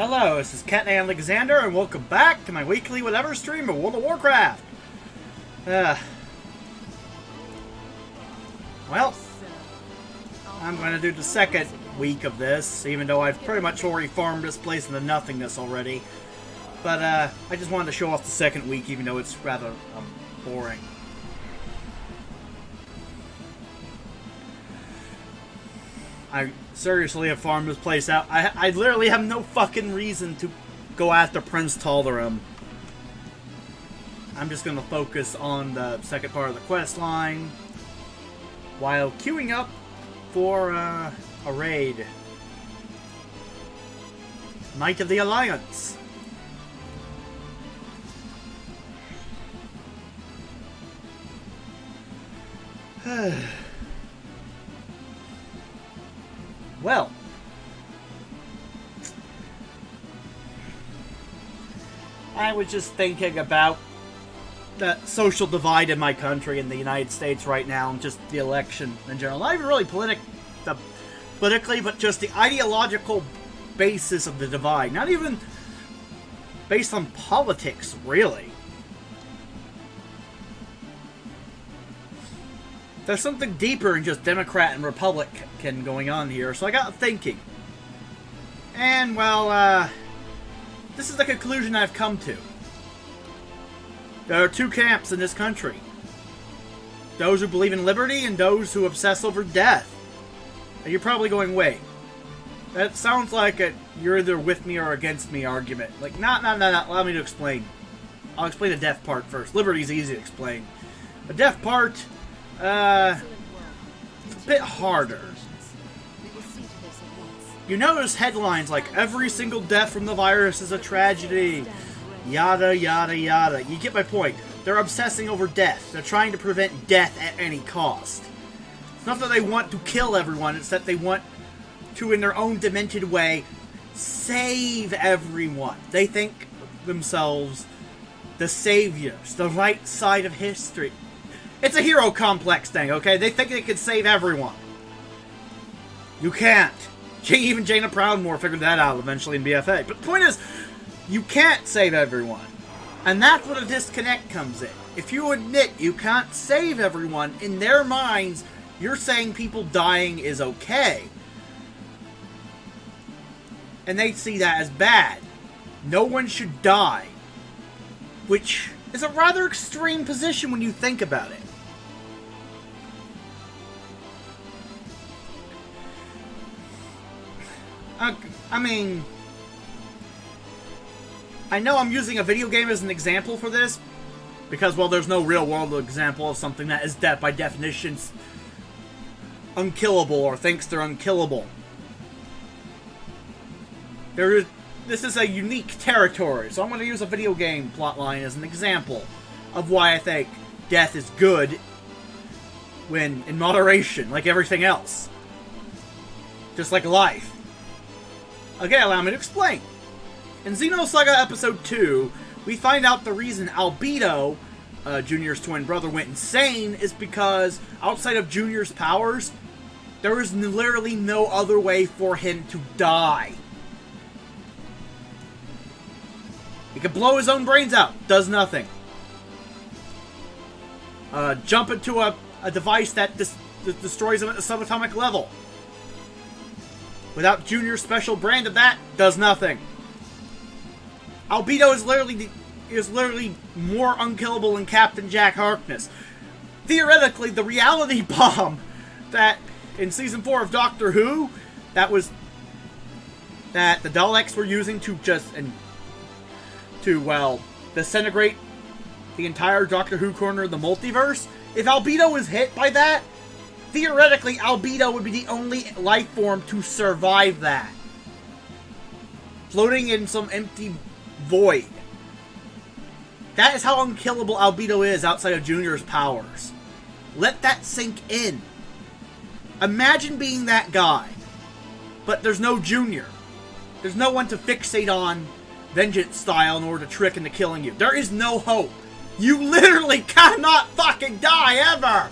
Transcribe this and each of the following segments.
Hello, this is Cat Alexander, and welcome back to my weekly whatever stream of World of Warcraft. Well, I'm going to do the second week of this, even though I've pretty much already farmed this place into nothingness already. But I just wanted to show off the second week, even though it's rather boring. I seriously have farmed this place out. I literally have no fucking reason to go after Prince Tal'Darim. I'm just going to focus on the second part of the quest line while queuing up for a raid. Knight of the Alliance. Well, I was just thinking about the social divide in my country, in the United States right now, and just the election in general. Not even really politically, but just the ideological basis of the divide. Not even based on politics, really. There's something deeper than just Democrat and Republican going on here, so I got thinking. And, well, this is the conclusion I've come to. There are two camps in this country. Those who believe in liberty and those who obsess over death. And you're probably going, wait. That sounds like a you're either with me or against me argument. Like, no, allow me to explain. I'll explain the death part first. Liberty's easy to explain. The death part... it's a bit harder. You notice headlines like, every single death from the virus is a tragedy. Yada, yada, yada. You get my point. They're obsessing over death. They're trying to prevent death at any cost. It's not that they want to kill everyone, it's that they want to, in their own demented way, save everyone. They think themselves the saviors, the right side of history. It's a hero complex thing, okay? They think they can save everyone. You can't. Even Jaina Proudmoore figured that out eventually in BFA. But the point is, you can't save everyone. And that's where the disconnect comes in. If you admit you can't save everyone, in their minds, you're saying people dying is okay. And they see that as bad. No one should die. Which is a rather extreme position when you think about it. I mean, I know I'm using a video game as an example for this, because, well, there's no real-world example of something that is, by definition, unkillable, or thinks they're unkillable. This is a unique territory, so I'm going to use a video game plotline as an example of why I think death is good when in moderation, like everything else. Just like life. Okay, allow me to explain. In Xenosaga Episode 2, we find out the reason Albedo, Junior's twin brother, went insane is because, outside of Junior's powers, there was literally no other way for him to die. He could blow his own brains out. Does nothing. Jump into a device that destroys him at the subatomic level. Without Junior's special brand of that, does nothing. Albedo is literally more unkillable than Captain Jack Harkness. Theoretically, the reality bomb that in Season 4 of Doctor Who, that the Daleks were using to disintegrate the entire Doctor Who corner of the multiverse, if Albedo was hit by that, theoretically, Albedo would be the only life form to survive that. Floating in some empty void. That is how unkillable Albedo is outside of Junior's powers. Let that sink in. Imagine being that guy. But there's no Junior. There's no one to fixate on vengeance style in order to trick into killing you. There is no hope. You literally cannot fucking die ever!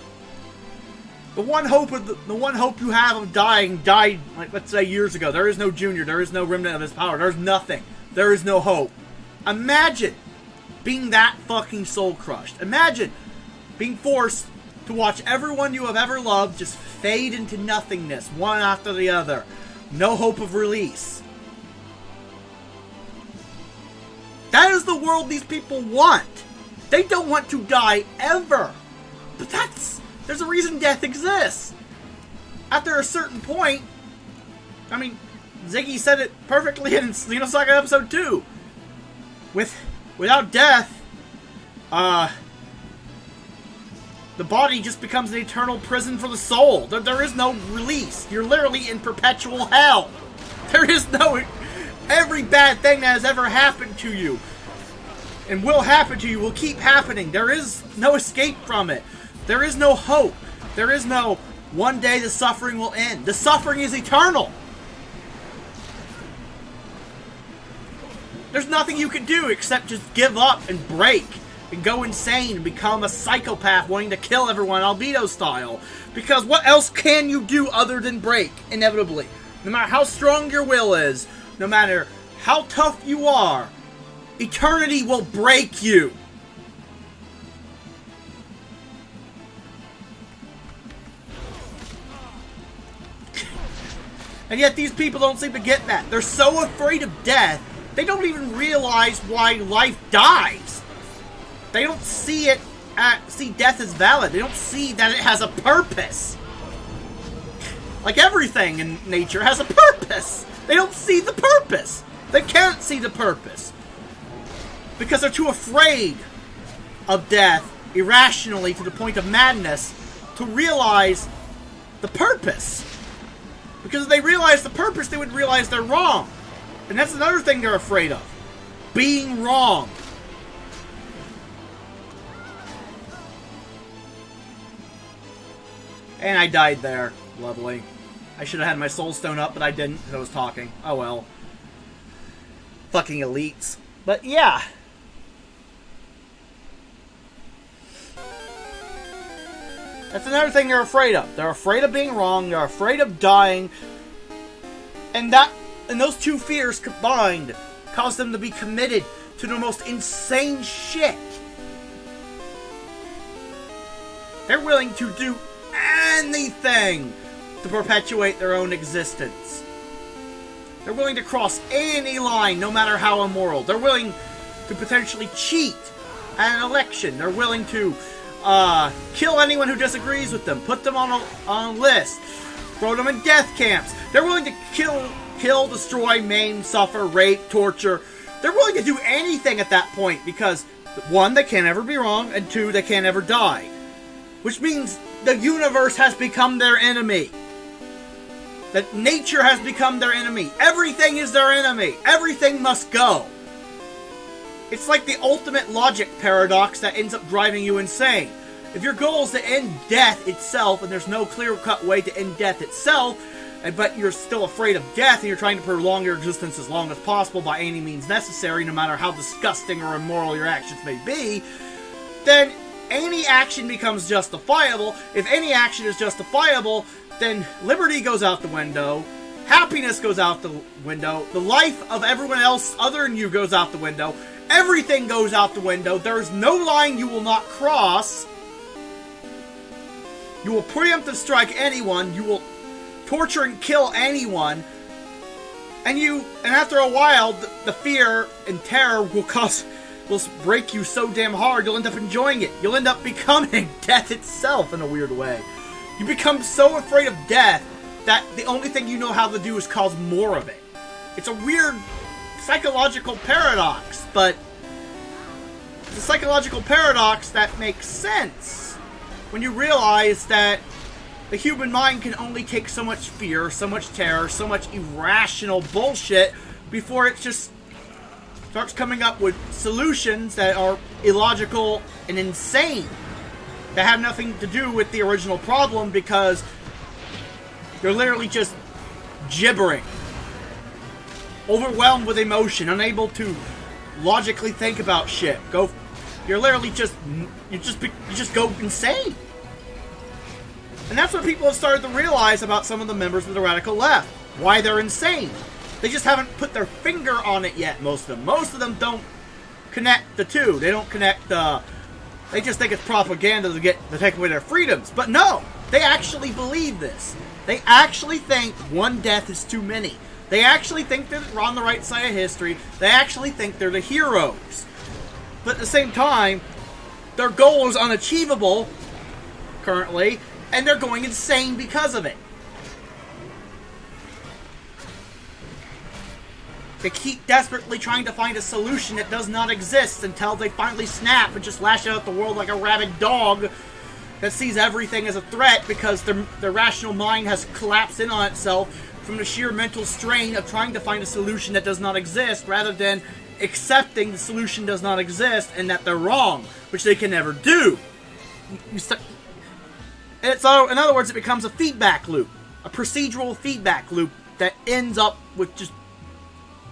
The one hope you have of dying died, like, let's say, years ago. There is no Junior. There is no remnant of his power. There's nothing. There is no hope. Imagine being that fucking soul-crushed. Imagine being forced to watch everyone you have ever loved just fade into nothingness, one after the other. No hope of release. That is the world these people want. They don't want to die ever. But there's a reason death exists. After a certain point, I mean, Ziggy said it perfectly in Xenosaga Episode 2. Without death, the body just becomes an eternal prison for the soul. There is no release. You're literally in perpetual hell. There is no... Every bad thing that has ever happened to you and will happen to you will keep happening. There is no escape from it. There is no hope. There is no one day the suffering will end. The suffering is eternal. There's nothing you can do except just give up and break and go insane and become a psychopath wanting to kill everyone Albedo style. Because what else can you do other than break, inevitably? No matter how strong your will is, no matter how tough you are, eternity will break you. And yet these people don't seem to get that. They're so afraid of death, they don't even realize why life dies. They don't see death as valid. They don't see that it has a purpose. Like everything in nature has a purpose. They don't see the purpose. They can't see the purpose. Because they're too afraid of death, irrationally to the point of madness, to realize the purpose. Because if they realize the purpose, they would realize they're wrong. And that's another thing they're afraid of. Being wrong. And I died there. Lovely. I should have had my soul stone up, but I didn't because I was talking. Oh well. Fucking elites. But yeah. That's another thing they're afraid of. They're afraid of being wrong. They're afraid of dying. And those two fears combined cause them to be committed to the most insane shit. They're willing to do anything to perpetuate their own existence. They're willing to cross any line, no matter how immoral. They're willing to potentially cheat at an election. They're willing to kill anyone who disagrees with them, put them on a list, throw them in death camps. They're willing to kill, destroy, maim, suffer, rape, torture. They're willing to do anything at that point because, one, they can't ever be wrong, and two, they can't ever die. Which means the universe has become their enemy. That nature has become their enemy. Everything is their enemy. Everything must go. It's like the ultimate logic paradox that ends up driving you insane. If your goal is to end death itself, and there's no clear-cut way to end death itself, but you're still afraid of death, and you're trying to prolong your existence as long as possible by any means necessary, no matter how disgusting or immoral your actions may be, then any action becomes justifiable. If any action is justifiable, then liberty goes out the window, happiness goes out the window, the life of everyone else other than you goes out the window, everything goes out the window, there's no line you will not cross, you will preemptive strike anyone, you will torture and kill anyone, and after a while, the fear and terror will break you so damn hard, you'll end up enjoying it. You'll end up becoming death itself in a weird way. You become so afraid of death that the only thing you know how to do is cause more of it. It's a weird psychological paradox, but it's a psychological paradox that makes sense when you realize that the human mind can only take so much fear, so much terror, so much irrational bullshit before it just starts coming up with solutions that are illogical and insane, that have nothing to do with the original problem because you're literally just gibbering, overwhelmed with emotion, unable to logically think about shit. You just go insane. And that's what people have started to realize about some of the members of the radical left. Why they're insane. They just haven't put their finger on it yet, most of them. Most of them don't connect the two. They don't connect the... They just think it's propaganda to take away their freedoms. But no! They actually believe this. They actually think one death is too many. They actually think that they're on the right side of history. They actually think they're the heroes. But at the same time, their goal is unachievable, currently, and they're going insane because of it. They keep desperately trying to find a solution that does not exist until they finally snap and just lash out at the world like a rabid dog that sees everything as a threat because their rational mind has collapsed in on itself from the sheer mental strain of trying to find a solution that does not exist rather than accepting the solution does not exist and that they're wrong, which they can never do. And so, in other words, it becomes a feedback loop, a procedural feedback loop that ends up with just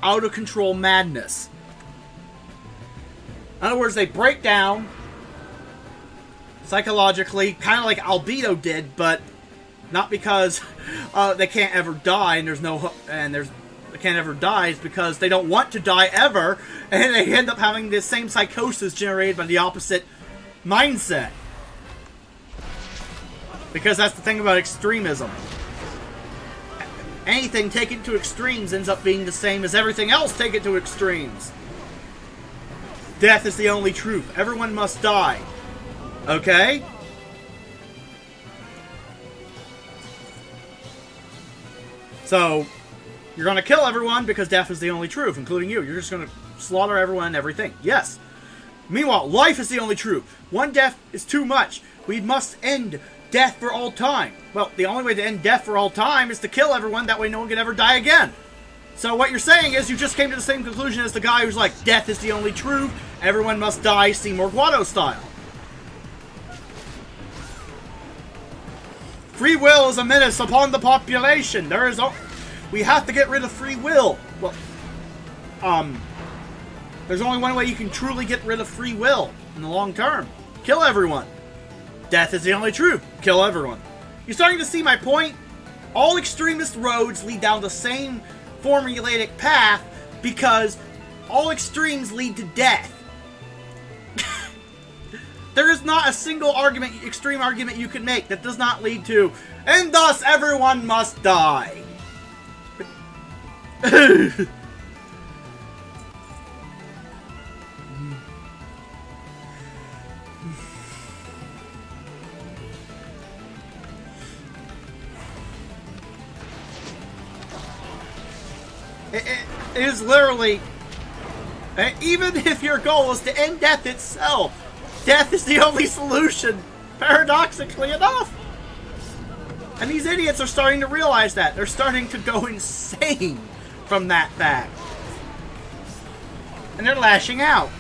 out-of-control madness. In other words, they break down psychologically, kind of like Albedo did, but not because they can't ever die, and they can't ever die. It's because they don't want to die ever, and they end up having the same psychosis generated by the opposite mindset. Because that's the thing about extremism. Anything taken to extremes ends up being the same as everything else taken to extremes. Death is the only truth. Everyone must die. Okay? So, you're going to kill everyone because death is the only truth, including you. You're just going to slaughter everyone and everything. Yes. Meanwhile, life is the only truth. One death is too much. We must end death for all time. Well, the only way to end death for all time is to kill everyone. That way no one can ever die again. So what you're saying is you just came to the same conclusion as the guy who's like, death is the only truth. Everyone must die Seymour Guado style. Free will is a menace upon the population. We have to get rid of free will. Well, there's only one way you can truly get rid of free will in the long term. Kill everyone. Death is the only truth. Kill everyone. You're starting to see my point? All extremist roads lead down the same formulaic path because all extremes lead to death. There is not a single extreme argument you can make that does not lead to, and thus everyone must die. It is literally, even if your goal is to end death itself, death is the only solution, paradoxically enough. And these idiots are starting to realize that. They're starting to go insane from that fact. And they're lashing out.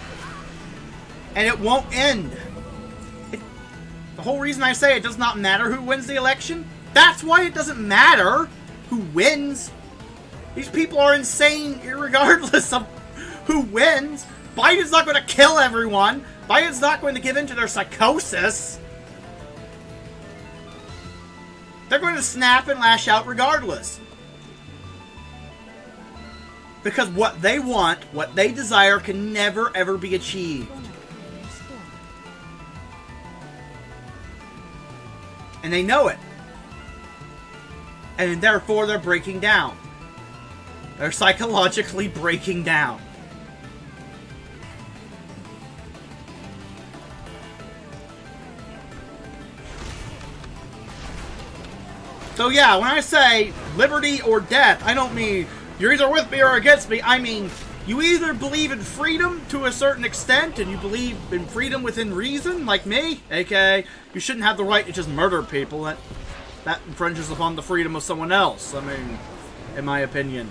And it won't end. The whole reason I say it does not matter who wins the election, that's why it doesn't matter who wins. These people are insane regardless of who wins. Biden's not going to kill everyone. Biden's not going to give in to their psychosis. They're going to snap and lash out regardless. Because what they want, what they desire, can never ever be achieved. And they know it. And therefore they're breaking down. They're psychologically breaking down. So yeah, when I say liberty or death, I don't mean you're either with me or against me. I mean, you either believe in freedom to a certain extent, and you believe in freedom within reason, like me, aka you shouldn't have the right to just murder people. That infringes upon the freedom of someone else, I mean, in my opinion.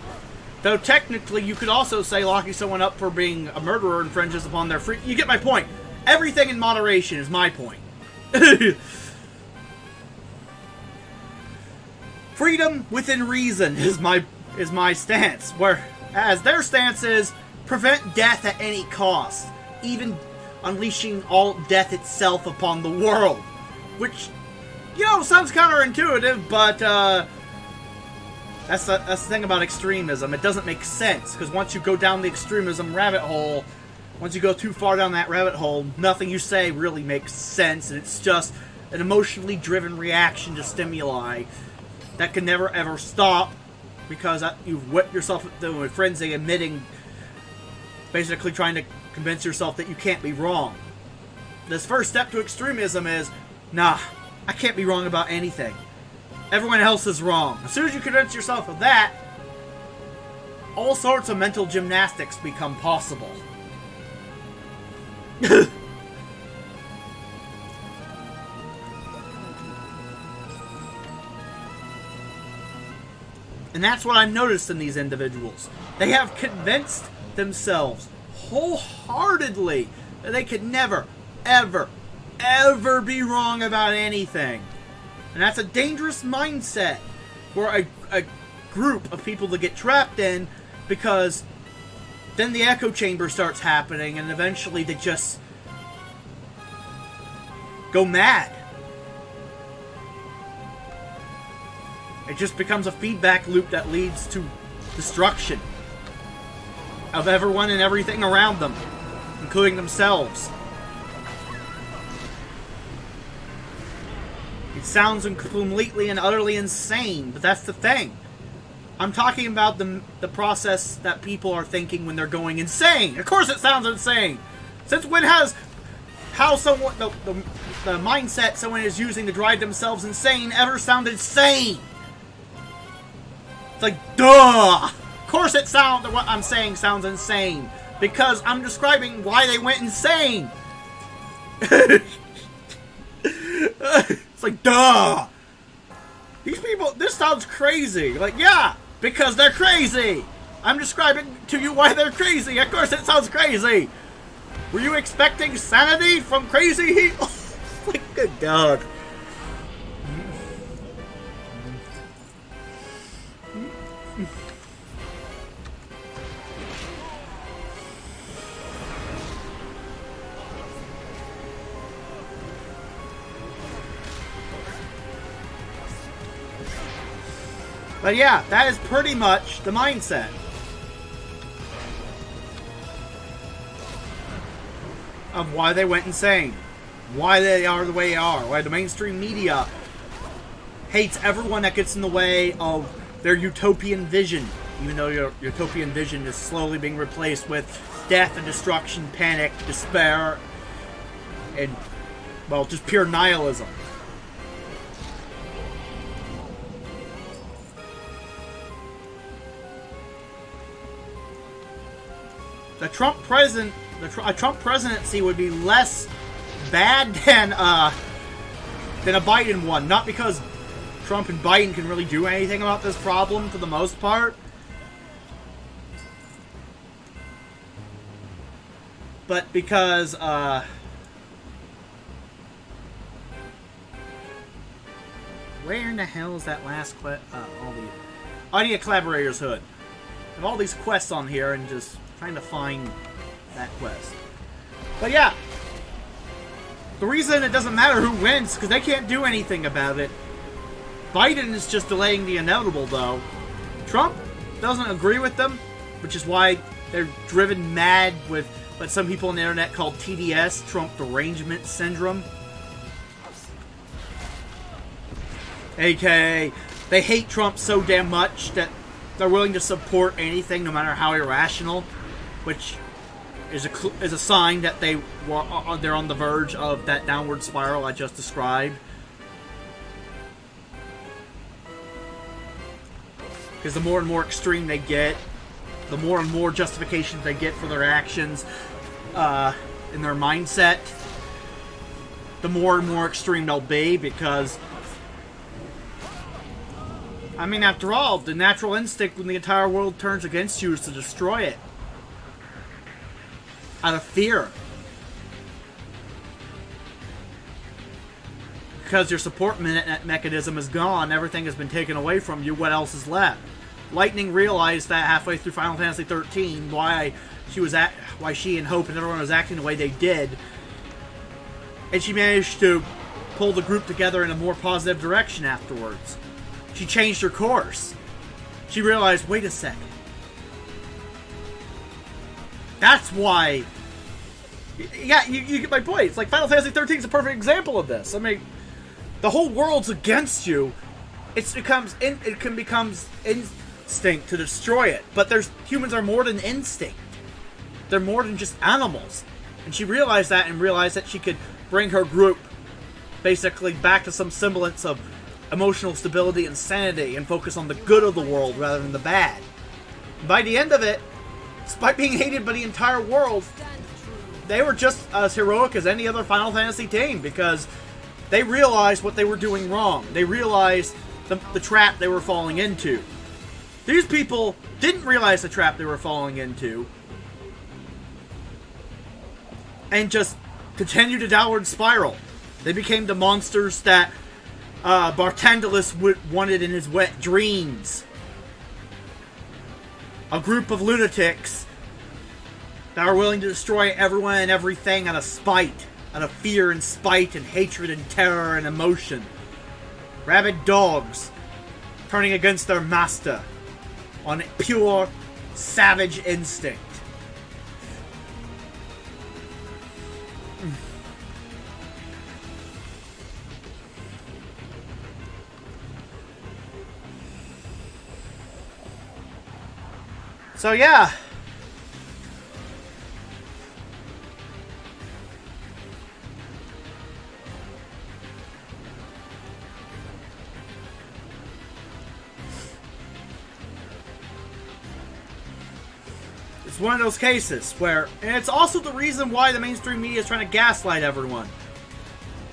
Though technically, you could also say locking someone up for being a murderer infringes upon their freedom. You get my point. Everything in moderation is my point. Freedom within reason is my stance. Whereas their stance is prevent death at any cost, even unleashing all death itself upon the world. Which You know, sounds counterintuitive, but that's the thing about extremism. It doesn't make sense, because once you go down the extremism rabbit hole, once you go too far down that rabbit hole, nothing you say really makes sense, and it's just an emotionally driven reaction to stimuli that can never ever stop, because you've whipped yourself into a frenzy, admitting, basically trying to convince yourself that you can't be wrong. This first step to extremism is, nah, I can't be wrong about anything. Everyone else is wrong. As soon as you convince yourself of that, all sorts of mental gymnastics become possible. And that's what I've noticed in these individuals. They have convinced themselves wholeheartedly that they could never, ever, ever be wrong about anything. And that's a dangerous mindset for a group of people to get trapped in, because then the echo chamber starts happening, and eventually they just go mad. It just becomes a feedback loop that leads to destruction of everyone and everything around them, including themselves. It sounds completely and utterly insane, but that's the thing. I'm talking about the process that people are thinking when they're going insane. Of course it sounds insane. Since when has someone the mindset someone is using to drive themselves insane ever sounded sane? It's like, duh! Of course what I'm saying sounds insane, because I'm describing why they went insane. It's like, duh! These people, this sounds crazy. Like, yeah, because they're crazy. I'm describing to you why they're crazy. Of course it sounds crazy. Were you expecting sanity from crazy people? Like, good God. But yeah, that is pretty much the mindset. Of why they went insane. Why they are the way they are. Why the mainstream media hates everyone that gets in the way of their utopian vision. Even though your utopian vision is slowly being replaced with death and destruction, panic, despair, and, well, just pure nihilism. A Trump presidency would be less bad than a Biden one. Not because Trump and Biden can really do anything about this problem for the most part, but because where in the hell is that last quest? I need a collaborator's hood. I have all these quests on here and just trying to find that quest. But yeah, the reason it doesn't matter who wins, because they can't do anything about it. Biden is just delaying the inevitable, though. Trump doesn't agree with them, which is why they're driven mad with what some people on the internet call TDS, Trump Derangement Syndrome. AKA, they hate Trump so damn much that they're willing to support anything, no matter how irrational, which is a sign that they're on the verge of that downward spiral I just described. Because the more and more extreme they get, the more and more justifications they get for their actions in their mindset, the more and more extreme they'll be, because, I mean, after all, the natural instinct when the entire world turns against you is to destroy it. Out of fear. Because your support mechanism is gone, everything has been taken away from you, what else is left? Lightning realized that halfway through Final Fantasy XIII, why she and Hope and everyone was acting the way they did. And she managed to pull the group together in a more positive direction afterwards. She changed her course. She realized, wait a second. That's why... Yeah, you get my point. It's like Final Fantasy 13 is a perfect example of this. I mean, the whole world's against you. It becomes instinct to destroy it. But humans are more than instinct. They're more than just animals. And she realized that and realized that she could bring her group basically back to some semblance of emotional stability and sanity and focus on the good of the world rather than the bad. By the end of it, despite being hated by the entire world, they were just as heroic as any other Final Fantasy team because they realized what they were doing wrong. They realized the trap they were falling into. These people didn't realize the trap they were falling into and just continued a downward spiral. They became the monsters that Bartendolus wanted in his wet dreams. A group of lunatics that are willing to destroy everyone and everything out of spite, out of fear and spite and hatred and terror and emotion. Rabid dogs turning against their master on pure savage instinct. So yeah. It's one of those cases where, and it's also the reason why the mainstream media is trying to gaslight everyone.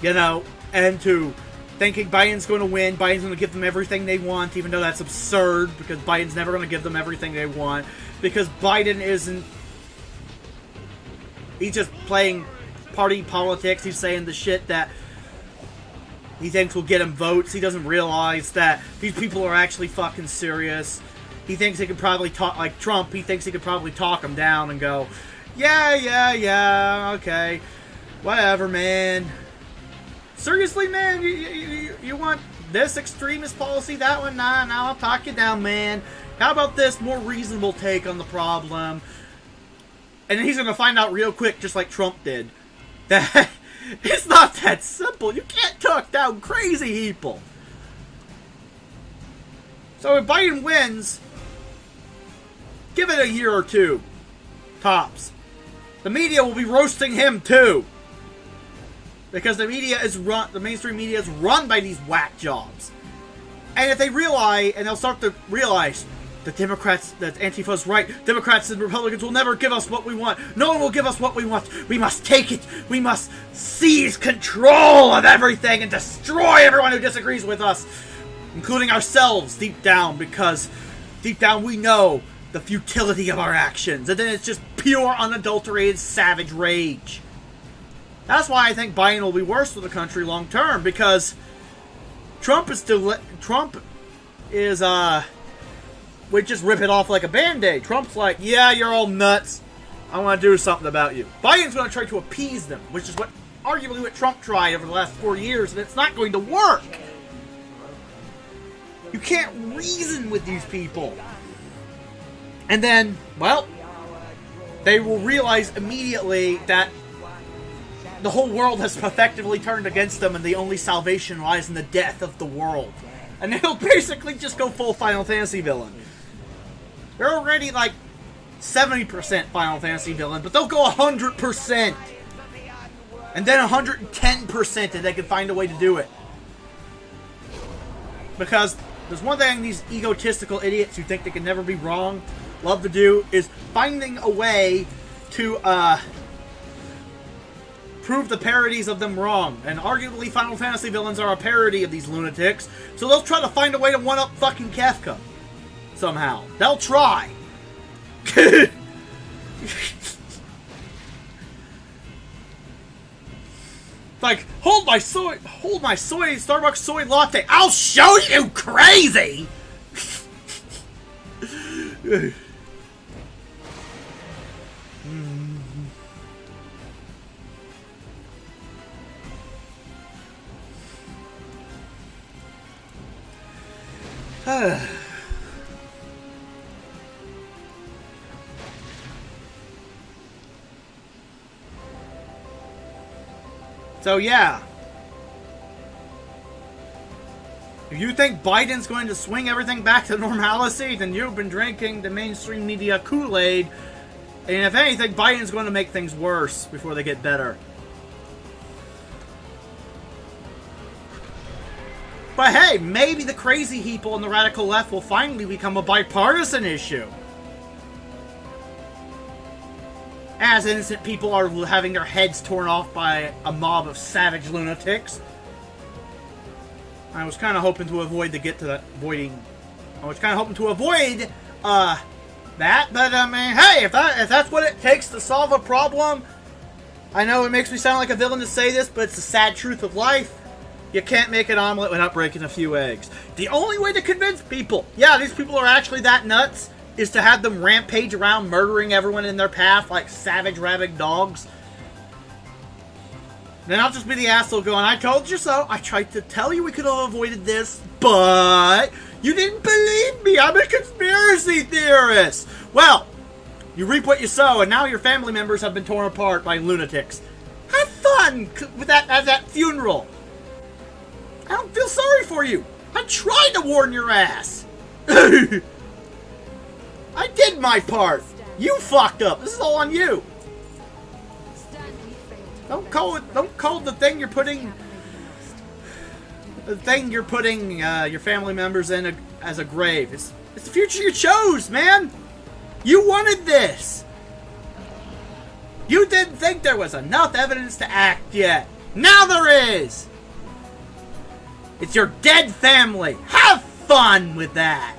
You know, and to thinking Biden's going to win, Biden's going to give them everything they want, even though that's absurd, because Biden's never going to give them everything they want, because Biden isn't... He's just playing party politics. He's saying the shit that he thinks will get him votes. He doesn't realize that these people are actually fucking serious. He thinks he could probably talk, like Trump, he thinks he could probably talk him down and go, yeah, okay, whatever, man. Seriously, man? You want this extremist policy, that one? Nah, I'll talk you down, man. How about this more reasonable take on the problem? And then he's going to find out real quick, just like Trump did, that it's not that simple. You can't talk down crazy people. So if Biden wins, give it a year or two, tops. The media will be roasting him too. Because the mainstream media is run by these whack jobs. And if they realize, and they'll start to realize, the Democrats, that Antifa's right, Democrats and Republicans will never give us what we want. No one will give us what we want. We must take it. We must seize control of everything and destroy everyone who disagrees with us, including ourselves deep down, because deep down we know the futility of our actions. And then it's just pure, unadulterated, savage rage. That's why I think Biden will be worse for the country long term, because Trump is would just rip it off like a band-aid. Trump's like, yeah, you're all nuts. I want to do something about you. Biden's going to try to appease them, which is arguably what Trump tried over the last 4 years, and it's not going to work. You can't reason with these people. And then, well, they will realize immediately that the whole world has effectively turned against them, and the only salvation lies in the death of the world. And they'll basically just go full Final Fantasy villain. They're already like 70% Final Fantasy villain, but they'll go 100%. And then 110% if they can find a way to do it. Because there's one thing these egotistical idiots who think they can never be wrong love to do, is finding a way to prove the parodies of them wrong. And arguably Final Fantasy villains are a parody of these lunatics, so they'll try to find a way to one-up fucking Kefka. Somehow. They'll try. Like, hold my soy Starbucks soy latte. I'll show you, crazy! So yeah. If you think Biden's going to swing everything back to normalcy, then you've been drinking the mainstream media Kool-Aid. And if anything, Biden's going to make things worse before they get better. But hey, maybe the crazy people on the radical left will finally become a bipartisan issue. As innocent people are having their heads torn off by a mob of savage lunatics. I was kind of hoping to avoid that, but I mean, hey, if that's what it takes to solve a problem, I know it makes me sound like a villain to say this, but it's the sad truth of life. You can't make an omelet without breaking a few eggs. The only way to convince people, yeah, these people are actually that nuts, is to have them rampage around murdering everyone in their path like savage, rabid dogs. Then I'll just be the asshole going, I told you so. I tried to tell you we could have avoided this, but you didn't believe me. I'm a conspiracy theorist. Well, you reap what you sow, and now your family members have been torn apart by lunatics. Have fun with that at that funeral. I don't feel sorry for you. I tried to warn your ass. I did my part. You fucked up. This is all on you. Don't call the thing you're putting your family members in as a grave. It's the future you chose, man. You wanted this. You didn't think there was enough evidence to act yet. Now there is. It's your dead family. Have fun with that.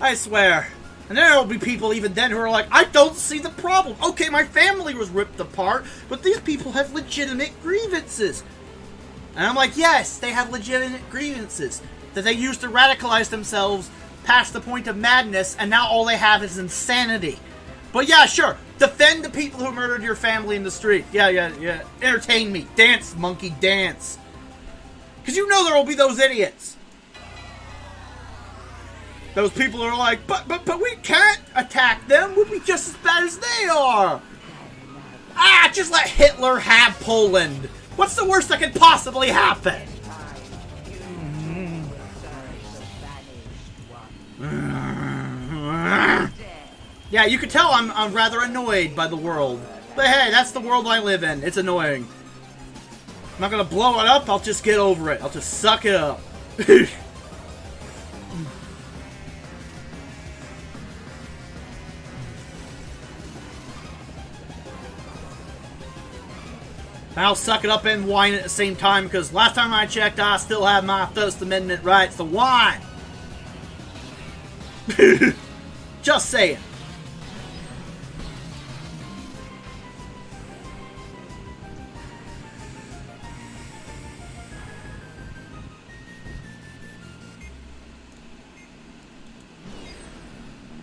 I swear. And there will be people even then who are like, I don't see the problem. Okay, my family was ripped apart, but these people have legitimate grievances. And I'm like, yes, they have legitimate grievances that they used to radicalize themselves past the point of madness, and now all they have is insanity. But yeah, sure, defend the people who murdered your family in the street. Yeah. Entertain me. Dance, monkey, dance. Because you know there will be those idiots. Those people are like, but we can't attack them. We'll be just as bad as they are. Just let Hitler have Poland. What's the worst that could possibly happen? Yeah, you can tell I'm rather annoyed by the world. But hey, that's the world I live in. It's annoying. I'm not gonna blow it up, I'll just get over it. I'll just suck it up. I'll suck it up and whine at the same time, because last time I checked, I still have my First Amendment rights to whine. Just saying.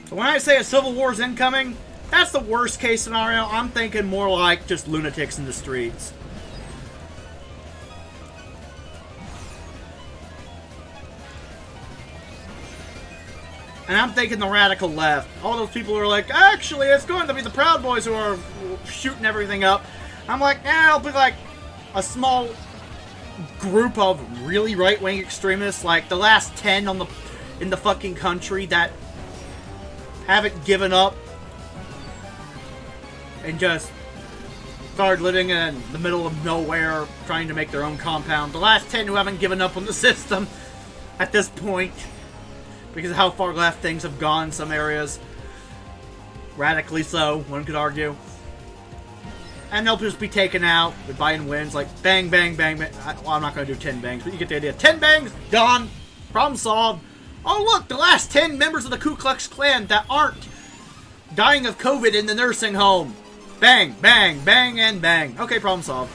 So when I say a civil war's incoming, that's the worst case scenario. I'm thinking more like just lunatics in the streets. And I'm thinking the radical left. All those people who are like, actually, it's going to be the Proud Boys who are shooting everything up. I'm like, it'll be like a small group of really right-wing extremists, like the last 10 in the fucking country that haven't given up and just started living in the middle of nowhere, trying to make their own compound. The last 10 who haven't given up on the system at this point, because of how far left things have gone in some areas. Radically so, one could argue. And they'll just be taken out if Biden wins, like bang, bang, bang, bang. Well, I'm not going to do 10 bangs, but you get the idea. 10 bangs, gone, problem solved. Oh look, the last 10 members of the Ku Klux Klan that aren't dying of COVID in the nursing home. Bang, bang, bang, and bang. Okay, problem solved.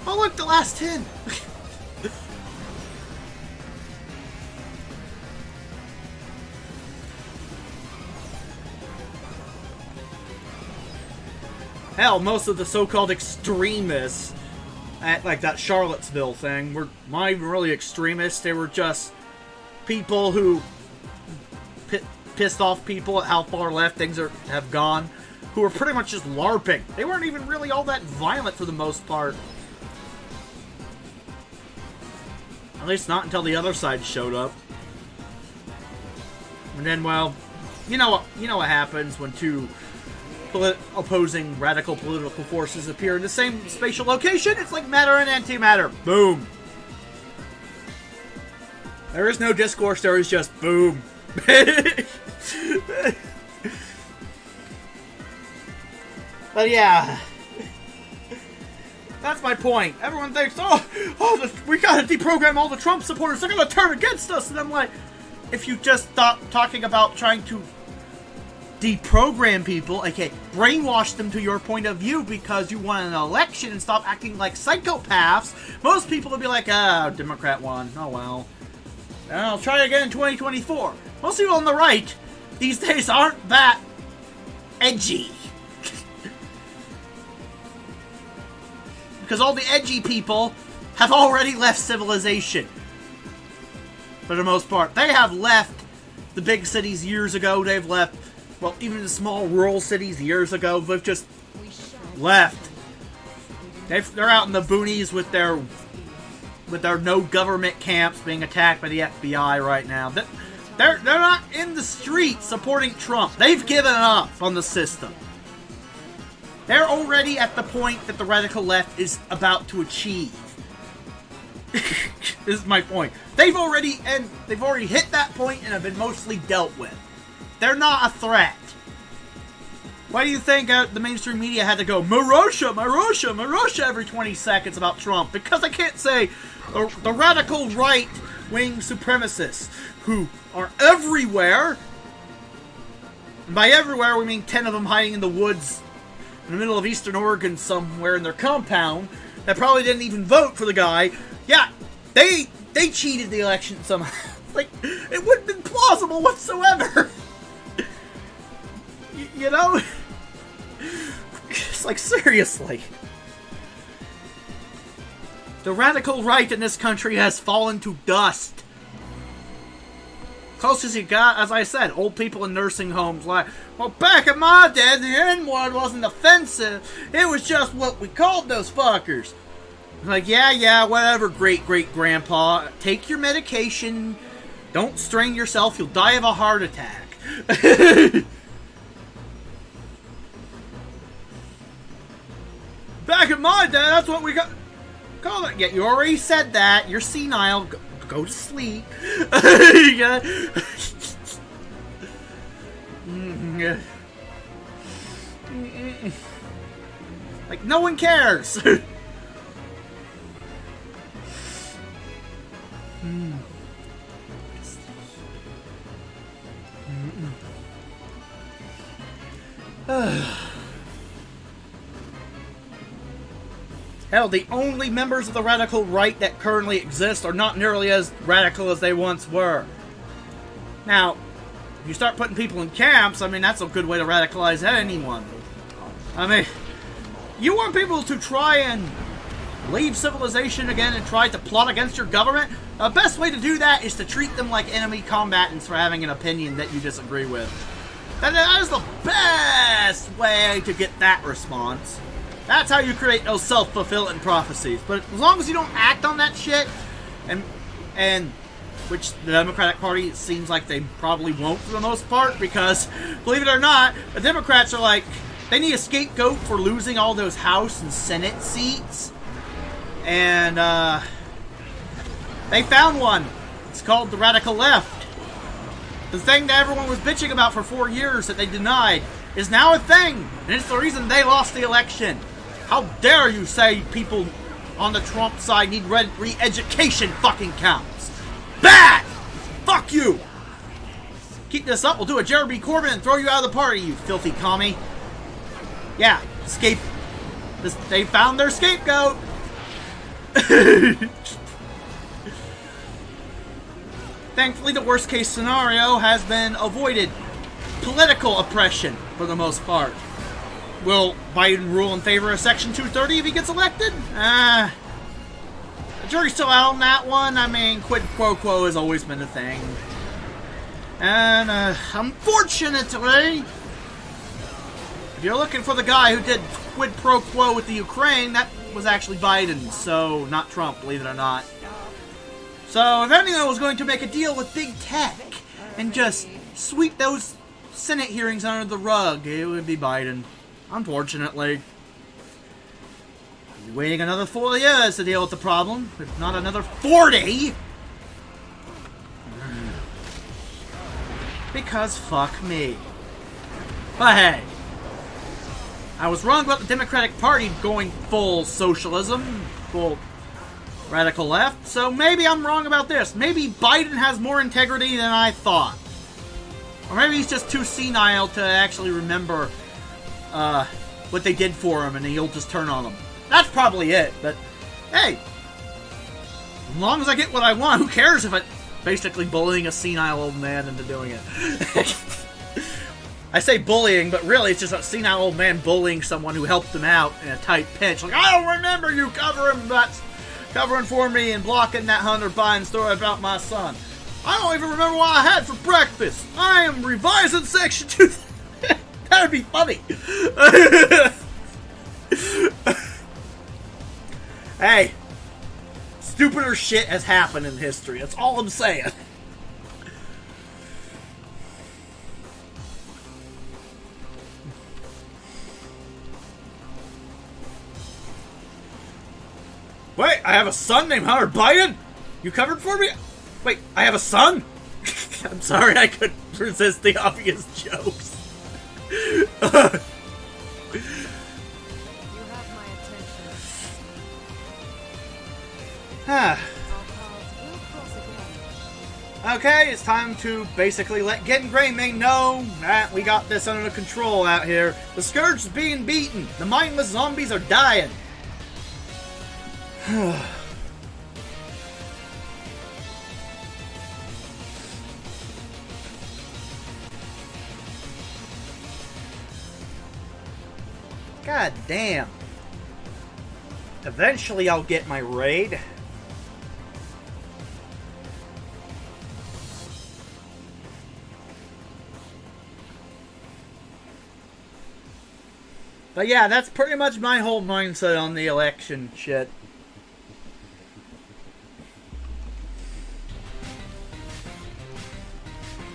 Oh look, the last 10. Hell, most of the so-called extremists at like that Charlottesville thing were not even really extremists. They were just people who pissed off people at how far left things have gone, who were pretty much just LARPing. They weren't even really all that violent for the most part. At least not until the other side showed up. And then, well, you know what happens when two opposing radical political forces appear in the same spatial location? It's like matter and antimatter. Boom. There is no discourse, there is just boom. But yeah, that's my point. Everyone thinks, we gotta deprogram all the Trump supporters, they're gonna turn against us. And I'm like, if you just stop talking about trying to deprogram people, okay, brainwash them to your point of view because you won an election and stop acting like psychopaths, most people will be like, Democrat won, oh well. And I'll try again in 2024. Most people on the right these days aren't that edgy. Because all the edgy people have already left civilization. For the most part. They have left the big cities years ago. They've left, well, even the small rural cities years ago. They've just left. They're out in the boonies with their no government camps being attacked by the FBI right now. They're not in the streets supporting Trump. They've given up on the system. They're already at the point that the radical left is about to achieve. This is my point. They've already hit that point and have been mostly dealt with. They're not a threat. Why do you think the mainstream media had to go Marosha every 20 seconds about Trump? Because they can't say the radical right-wing supremacists who are everywhere. And by everywhere, we mean 10 of them hiding in the woods in the middle of eastern Oregon somewhere in their compound that probably didn't even vote for the guy. Yeah, they cheated the election somehow. Like, it wouldn't have been plausible whatsoever. You know? It's like, seriously. The radical right in this country has fallen to dust. Closest you got, as I said, old people in nursing homes like, well, back in my day, the N-word wasn't offensive. It was just what we called those fuckers. Like, yeah, whatever, great-great-grandpa. Take your medication. Don't strain yourself. You'll die of a heart attack. Back in my day, that's what we got. Call it. Yeah, you already said that. You're senile. Go to sleep. Like, no one cares. Hell, the only members of the radical right that currently exist are not nearly as radical as they once were. Now, if you start putting people in camps, I mean, that's a good way to radicalize anyone. I mean, you want people to try and leave civilization again and try to plot against your government? The best way to do that is to treat them like enemy combatants for having an opinion that you disagree with. That is the best way to get that response. That's how you create those self-fulfilling prophecies. But as long as you don't act on that shit, and which the Democratic Party seems like they probably won't for the most part, because, believe it or not, the Democrats are like, they need a scapegoat for losing all those House and Senate seats. And, they found one. It's called the radical left. The thing that everyone was bitching about for 4 years that they denied is now a thing. And it's the reason they lost the election. How dare you say people on the Trump side need re-education fucking counts. Bad! Fuck you! Keep this up, we'll do a Jeremy Corbyn and throw you out of the party, you filthy commie. Yeah, they found their scapegoat. Thankfully, the worst case scenario has been avoided. Political oppression, for the most part. Will Biden rule in favor of Section 230 if he gets elected? The jury's still out on that one. I mean, quid pro quo has always been a thing. And, unfortunately, if you're looking for the guy who did quid pro quo with the Ukraine, that was actually Biden, so not Trump, believe it or not. So, if anyone was going to make a deal with big tech and just sweep those Senate hearings under the rug, it would be Biden. Unfortunately. We'll be waiting another 4 years to deal with the problem, if not another 40! Because fuck me. But hey, I was wrong about the Democratic Party going full socialism, full radical left, so maybe I'm wrong about this. Maybe Biden has more integrity than I thought. Or maybe he's just too senile to actually remember what they did for him and he'll just turn on them. That's probably it, but hey, as long as I get what I want, who cares if it basically bullying a senile old man into doing it. I say bullying, but really it's just a senile old man bullying someone who helped him out in a tight pinch. Like, I don't remember you covering for me and blocking that Hunter Biden story about my son. I don't even remember what I had for breakfast. I am revising Section 2. That would be funny. Hey, stupider shit has happened in history. That's all I'm saying. Wait, I have a son named Hunter Biden? You covered for me? Wait, I have a son? I'm sorry, I couldn't resist the obvious jokes. You have my attention. Okay, it's time to basically let Getting Greymane know that we got this under control out here. The Scourge is being beaten. The mindless zombies are dying. God damn. Eventually I'll get my raid. But yeah, that's pretty much my whole mindset on the election shit.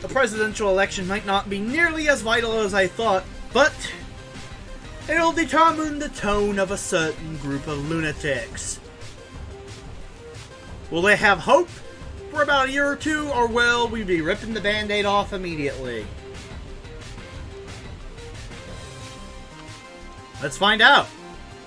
The presidential election might not be nearly as vital as I thought, but it'll determine the tone of a certain group of lunatics. Will they have hope for about a year or two, or will we be ripping the band-aid off immediately? Let's find out.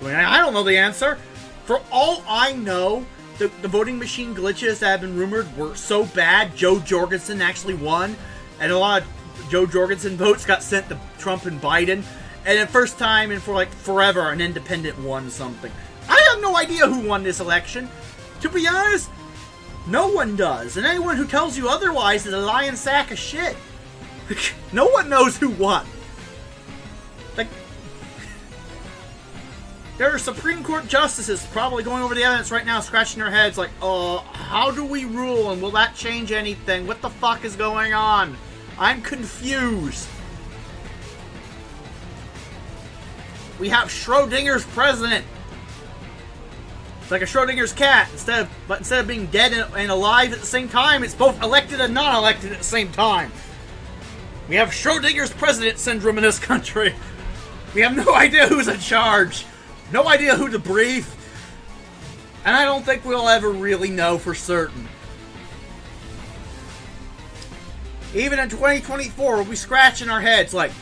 I don't know the answer. For all I know, the voting machine glitches that have been rumored were so bad, Joe Jorgensen actually won, and a lot of Joe Jorgensen votes got sent to Trump and Biden, and the first time in for like forever, an independent won something. I have no idea who won this election. To be honest, no one does, and anyone who tells you otherwise is a lying sack of shit. No one knows who won. Like, there are Supreme Court justices probably going over the evidence right now, scratching their heads like, how do we rule, and will that change anything? What the fuck is going on? I'm confused. We have Schrodinger's president. It's like a Schrodinger's cat. Instead of being dead and alive at the same time, it's both elected and non-elected at the same time. We have Schrodinger's president syndrome in this country. We have no idea who's in charge. No idea who to brief. And I don't think we'll ever really know for certain. Even in 2024, we'll be scratching our heads like,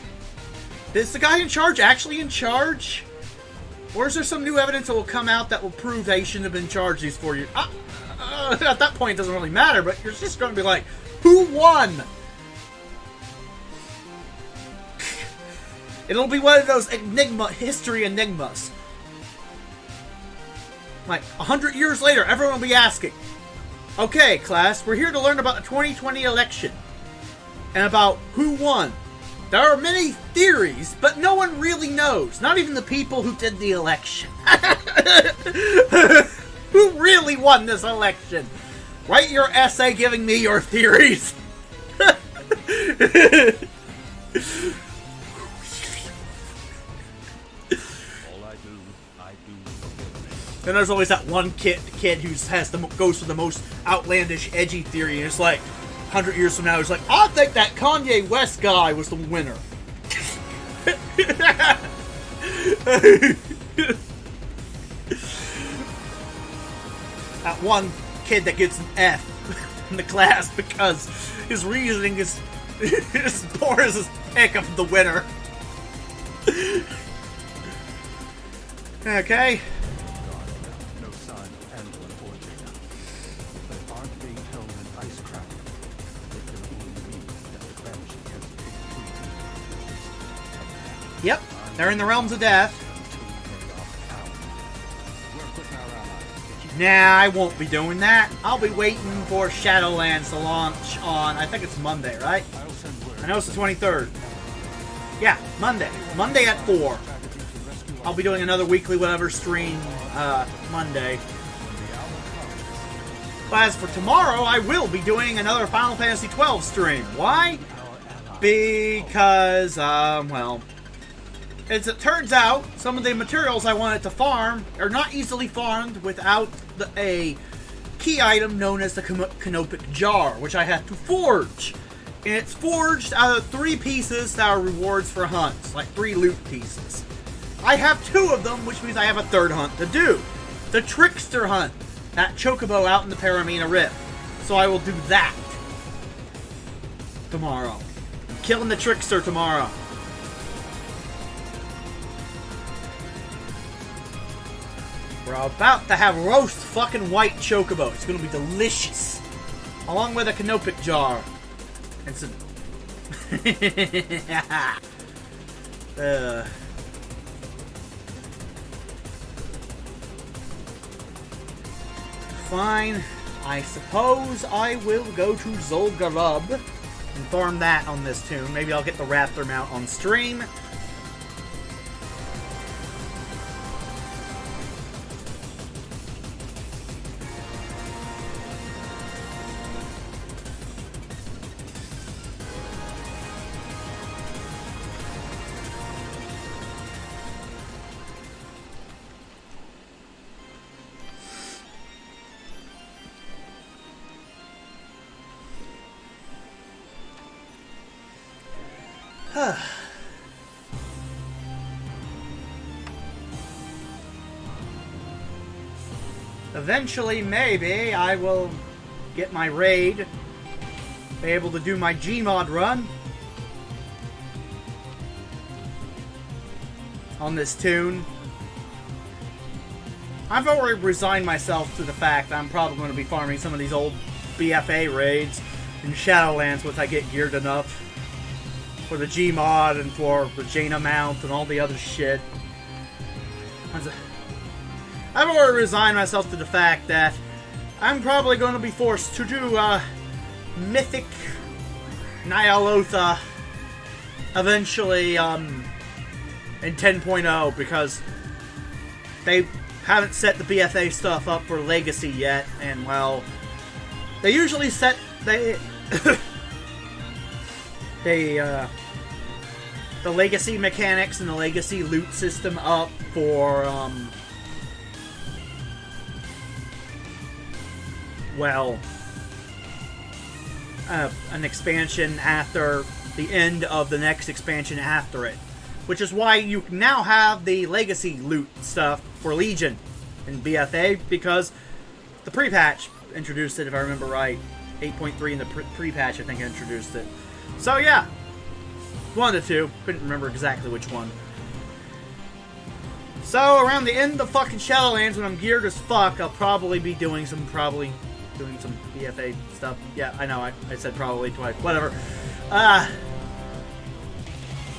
is the guy in charge actually in charge? Or is there some new evidence that will come out that will prove that he shouldn't have been in charge these 4 years? At that point, it doesn't really matter, but you're just going to be like, who won? It'll be one of those history enigmas. Like, 100 years later, everyone will be asking, okay, class, we're here to learn about the 2020 election. And about who won. There are many theories, but no one really knows. Not even the people who did the election. Who really won this election? Write your essay giving me your theories. Then there's always that one kid who goes for the most outlandish, edgy theory, and it's like 100 years from now, he's like, I think that Kanye West guy was the winner. That one kid that gets an F in the class because his reasoning is as poor as his pick of the winner. Okay. No sign of Angela or Jaina. They aren't being held in ice crack. It can only mean that the vanishing has taken Yep, they're in the realms of death. Nah, I won't be doing that. I'll be waiting for Shadowlands to launch on, I think it's Monday, right? I know it's the 23rd. Yeah, Monday. Monday at 4. I'll be doing another weekly whatever stream Monday. But as for tomorrow, I will be doing another Final Fantasy XII stream. Why? Because, well, as it turns out, some of the materials I wanted to farm are not easily farmed without a key item known as the Canopic Jar, which I have to forge. And it's forged out of 3 pieces that are rewards for hunts, like 3 loot pieces. I have 2 of them, which means I have a 3rd hunt to do. The Trickster Hunt, that Chocobo out in the Paramina Rift. So I will do that tomorrow. I'm killing the Trickster tomorrow. We're about to have roast fucking white Chocobo. It's gonna be delicious. Along with a Canopic Jar. And some... Fine. I suppose I will go to Zul'Gurub and farm that on this tune. Maybe I'll get the Raptor mount on stream. Eventually, maybe, I will get my raid, be able to do my Gmod run on this tune. I've already resigned myself to the fact I'm probably going to be farming some of these old BFA raids in Shadowlands once I get geared enough for the Gmod and for the Jaina mount and all the other shit. I've already resigned myself to the fact that I'm probably going to be forced to do Mythic Ny'alotha eventually in 10.0 because they haven't set the BFA stuff up for Legacy yet, and well, they usually set the Legacy mechanics and the Legacy loot system up for well, an expansion after the end of the next expansion after it. Which is why you now have the Legacy loot stuff for Legion in BFA, because the pre-patch introduced it, if I remember right. 8.3 in the pre-patch, I think, introduced it. So yeah, one of the two. Couldn't remember exactly which one. So around the end of fucking Shadowlands, when I'm geared as fuck, I'll probably be doing some BFA stuff. Yeah, I know, I said probably twice. Whatever.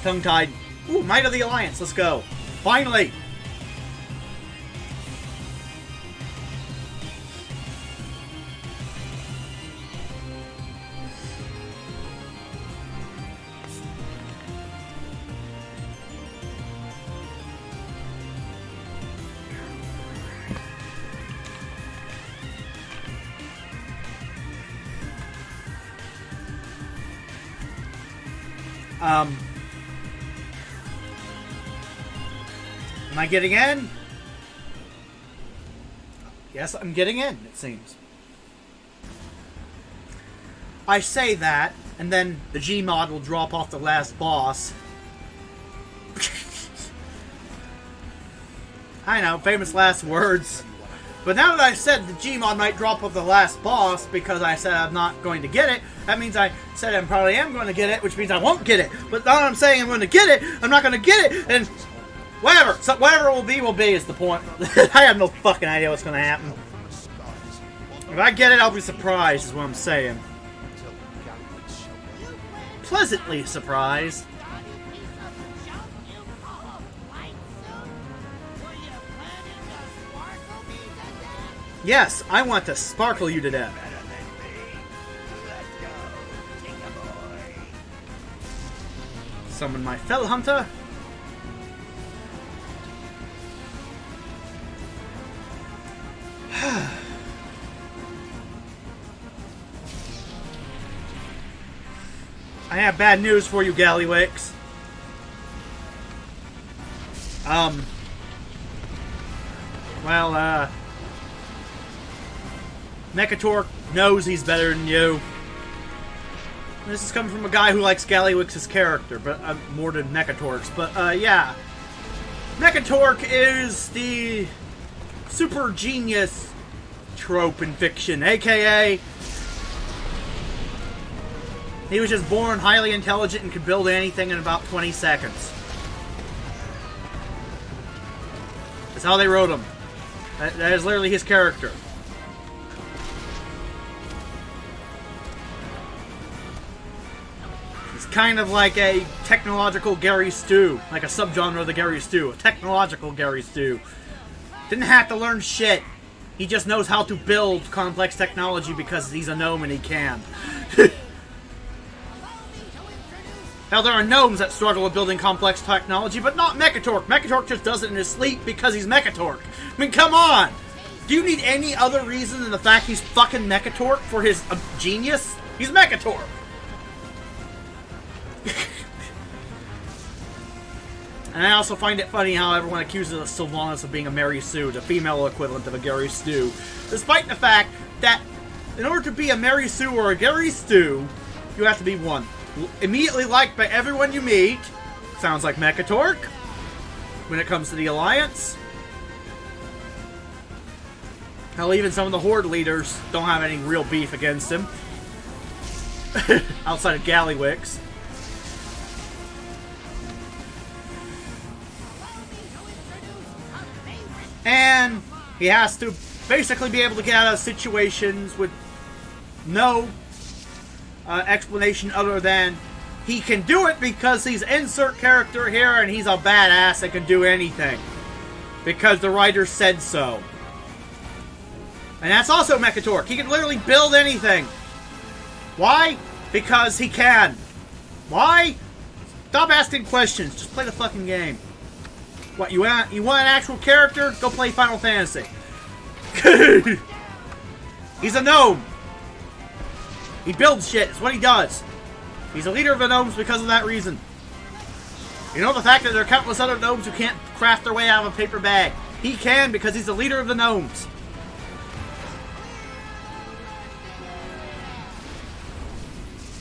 Tongue-tied. Ooh, Might of the Alliance, let's go. Finally! Am I getting in? Yes, I'm getting in, it seems. I say that, and then the Gmod will drop off the last boss. I know, famous last words. But now that I said the Gmod might drop off the last boss because I said I'm not going to get it, that means I said I probably am going to get it, which means I won't get it. But now I'm saying I'm going to get it, I'm not going to get it, and whatever. So whatever it will be is the point. I have no fucking idea what's going to happen. If I get it, I'll be surprised, is what I'm saying. Pleasantly surprised. Yes, I want to sparkle you to death. Summon my Fell Hunter. I have bad news for you, Gallywix. Mechatork knows he's better than you. This is coming from a guy who likes Gallywix's character, but more than Mechatork's. But, yeah. Mechatork is the super genius trope in fiction, aka he was just born highly intelligent and could build anything in about 20 seconds. That's how they wrote him. That is literally his character. He's kind of like a technological Gary Stu. Like a subgenre of the Gary Stu. A technological Gary Stu. Didn't have to learn shit. He just knows how to build complex technology because he's a gnome and he can. Now, there are gnomes that struggle with building complex technology, but not Mechatork. Mechatork just does it in his sleep because he's Mechatork. I mean, come on! Do you need any other reason than the fact he's fucking Mechatork for his genius? He's Mechatork! And I also find it funny how everyone accuses Sylvanas of being a Mary Sue, the female equivalent of a Gary Stu, despite the fact that in order to be a Mary Sue or a Gary Stu, you have to be one. Immediately liked by everyone you meet. Sounds like Mechatork. When it comes to the Alliance. Hell, even some of the Horde leaders don't have any real beef against him. Outside of Gallywix. And he has to basically be able to get out of situations with no explanation other than he can do it because he's insert character here and he's a badass that can do anything. Because the writer said so. And that's also Mechatork. He can literally build anything. Why? Because he can. Why? Stop asking questions. Just play the fucking game. What, you want an actual character? Go play Final Fantasy. He's a gnome. He builds shit. It's what he does. He's a leader of the gnomes because of that reason. You know the fact that there are countless other gnomes who can't craft their way out of a paper bag. He can because he's the leader of the gnomes.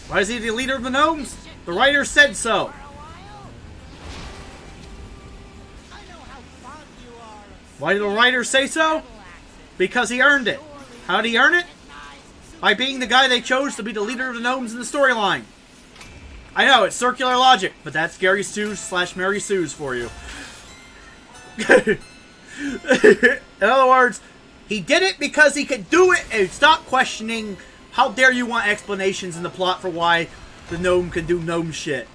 Why is he the leader of the gnomes? The writer said so. Why did the writer say so? Because he earned it. How did he earn it? By being the guy they chose to be the leader of the gnomes in the storyline. I know, it's circular logic, but that's Gary Stu's / Mary Sue's for you. In other words, he did it because he could do it, and stop questioning. How dare you want explanations in the plot for why the gnome can do gnome shit.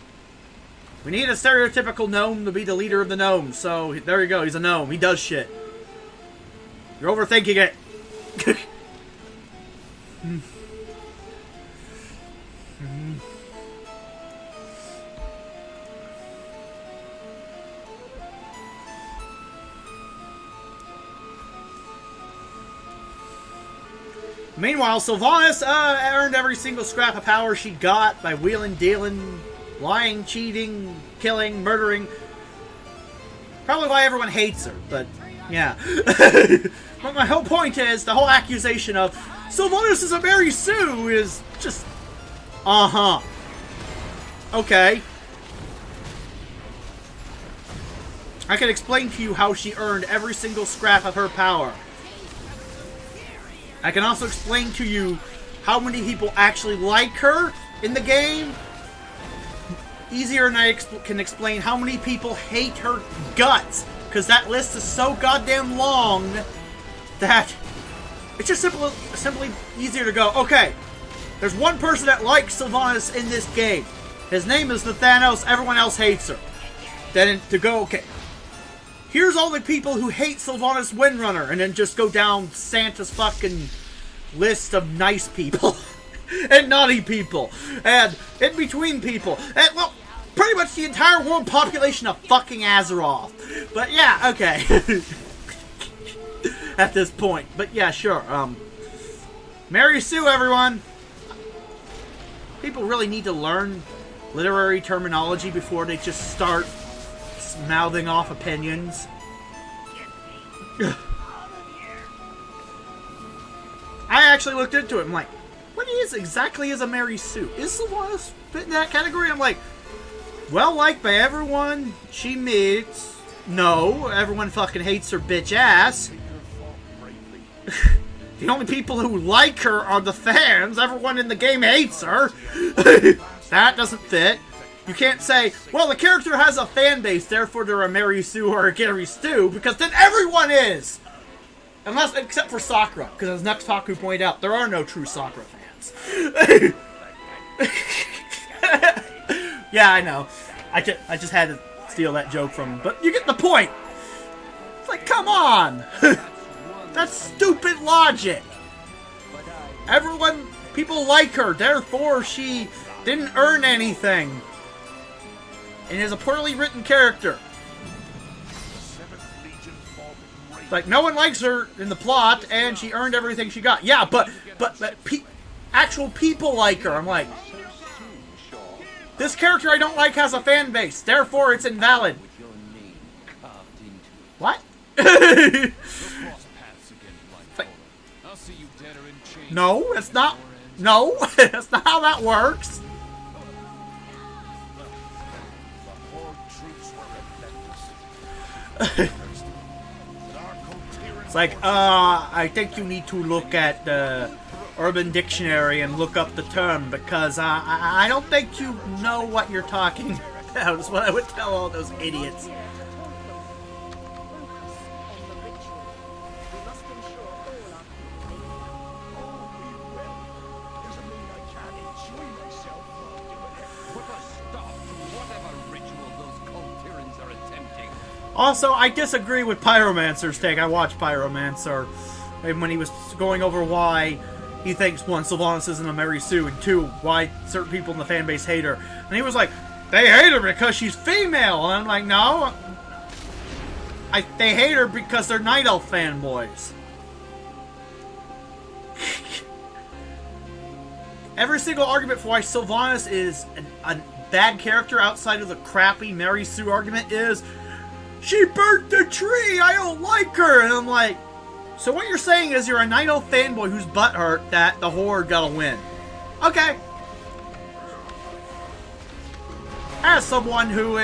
We need a stereotypical gnome to be the leader of the gnomes, so there you go, he's a gnome, he does shit. You're overthinking it. Meanwhile, Sylvanas earned every single scrap of power she got by wheeling, dealing, lying, cheating, killing, murdering. Probably why everyone hates her, but yeah. But my whole point is, the whole accusation of Sylvanas is a Mary Sue is just... Uh-huh. Okay. I can explain to you how she earned every single scrap of her power. I can also explain to you how many people actually like her in the game. Easier than I can explain how many people hate her guts. Because that list is so goddamn long that it's just simply easier to go, okay, there's one person that likes Sylvanas in this game. His name is the Thanos, everyone else hates her. Then to go, okay, here's all the people who hate Sylvanas Windrunner, and then just go down Santa's fucking list of nice people. And naughty people. And in-between people. And, well, pretty much the entire world population of fucking Azeroth. But yeah, okay. At this point. But yeah, sure. Mary Sue, everyone. People really need to learn literary terminology before they just start mouthing off opinions. I actually looked into it. I'm like, what exactly is a Mary Sue? Is Sylvanas fit in that category? I'm like, well liked by everyone she meets. No, everyone fucking hates her bitch ass. The only people who like her are the fans. Everyone in the game hates her. That doesn't fit. You can't say, well, the character has a fan base, therefore they're a Mary Sue or a Gary Stu, because then everyone is! Except for Sakura, because as Nextaku pointed out, there are no true Sakura fans. Yeah, I know. I just had to steal that joke from him, but you get the point! It's like, come on! That's stupid logic! People like her, therefore she didn't earn anything. And is a poorly written character. Like, no one likes her in the plot, and she earned everything she got. Yeah, but actual people like her. I'm like, this character I don't like has a fan base, therefore it's invalid. What? Like, no, that's not. No, that's not how that works. It's like, I think you need to look at the Urban Dictionary and look up the term, because I don't think you know what you're talking about, is what I would tell all those idiots. Also, I disagree with Pyromancer's take. I watched Pyromancer, and when he was going over why he thinks, one, Sylvanas isn't a Mary Sue, and two, why certain people in the fanbase hate her. And he was like, they hate her because she's female. And I'm like, no. They hate her because they're Night Elf fanboys. Every single argument for why Sylvanas is a bad character outside of the crappy Mary Sue argument is, she burnt the tree! I don't like her! And I'm like, so what you're saying is you're a Night Elf fanboy who's butthurt that the Horde got a win. Okay. As someone who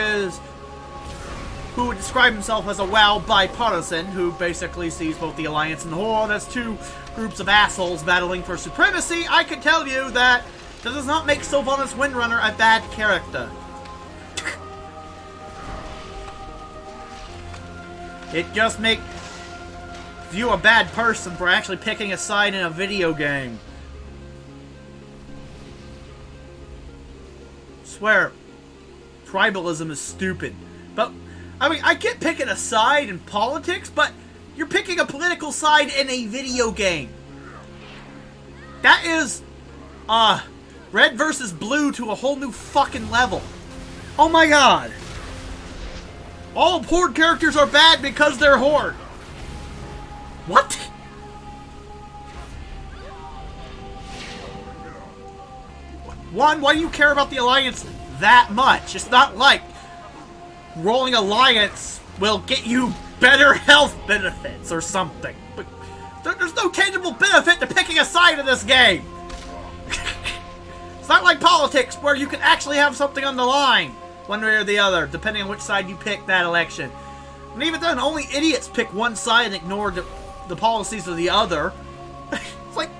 would describe himself as a WoW bipartisan, who basically sees both the Alliance and the Horde as two groups of assholes battling for supremacy, I can tell you that does not make Sylvanas Windrunner a bad character. It just makes you a bad person for actually picking a side in a video game. I swear, tribalism is stupid. But, I mean, I get picking a side in politics, but you're picking a political side in a video game. That is, red versus blue to a whole new fucking level. Oh my god. All Horde characters are bad because they're Horde. What? One, why do you care about the Alliance that much. It's not like rolling alliance will get you better health benefits or something. But there's no tangible benefit to picking a side in this game. It's not like politics where you can actually have something on the line, one way or the other, depending on which side you pick that election. And even then, only idiots pick one side and ignore the policies of the other. It's like,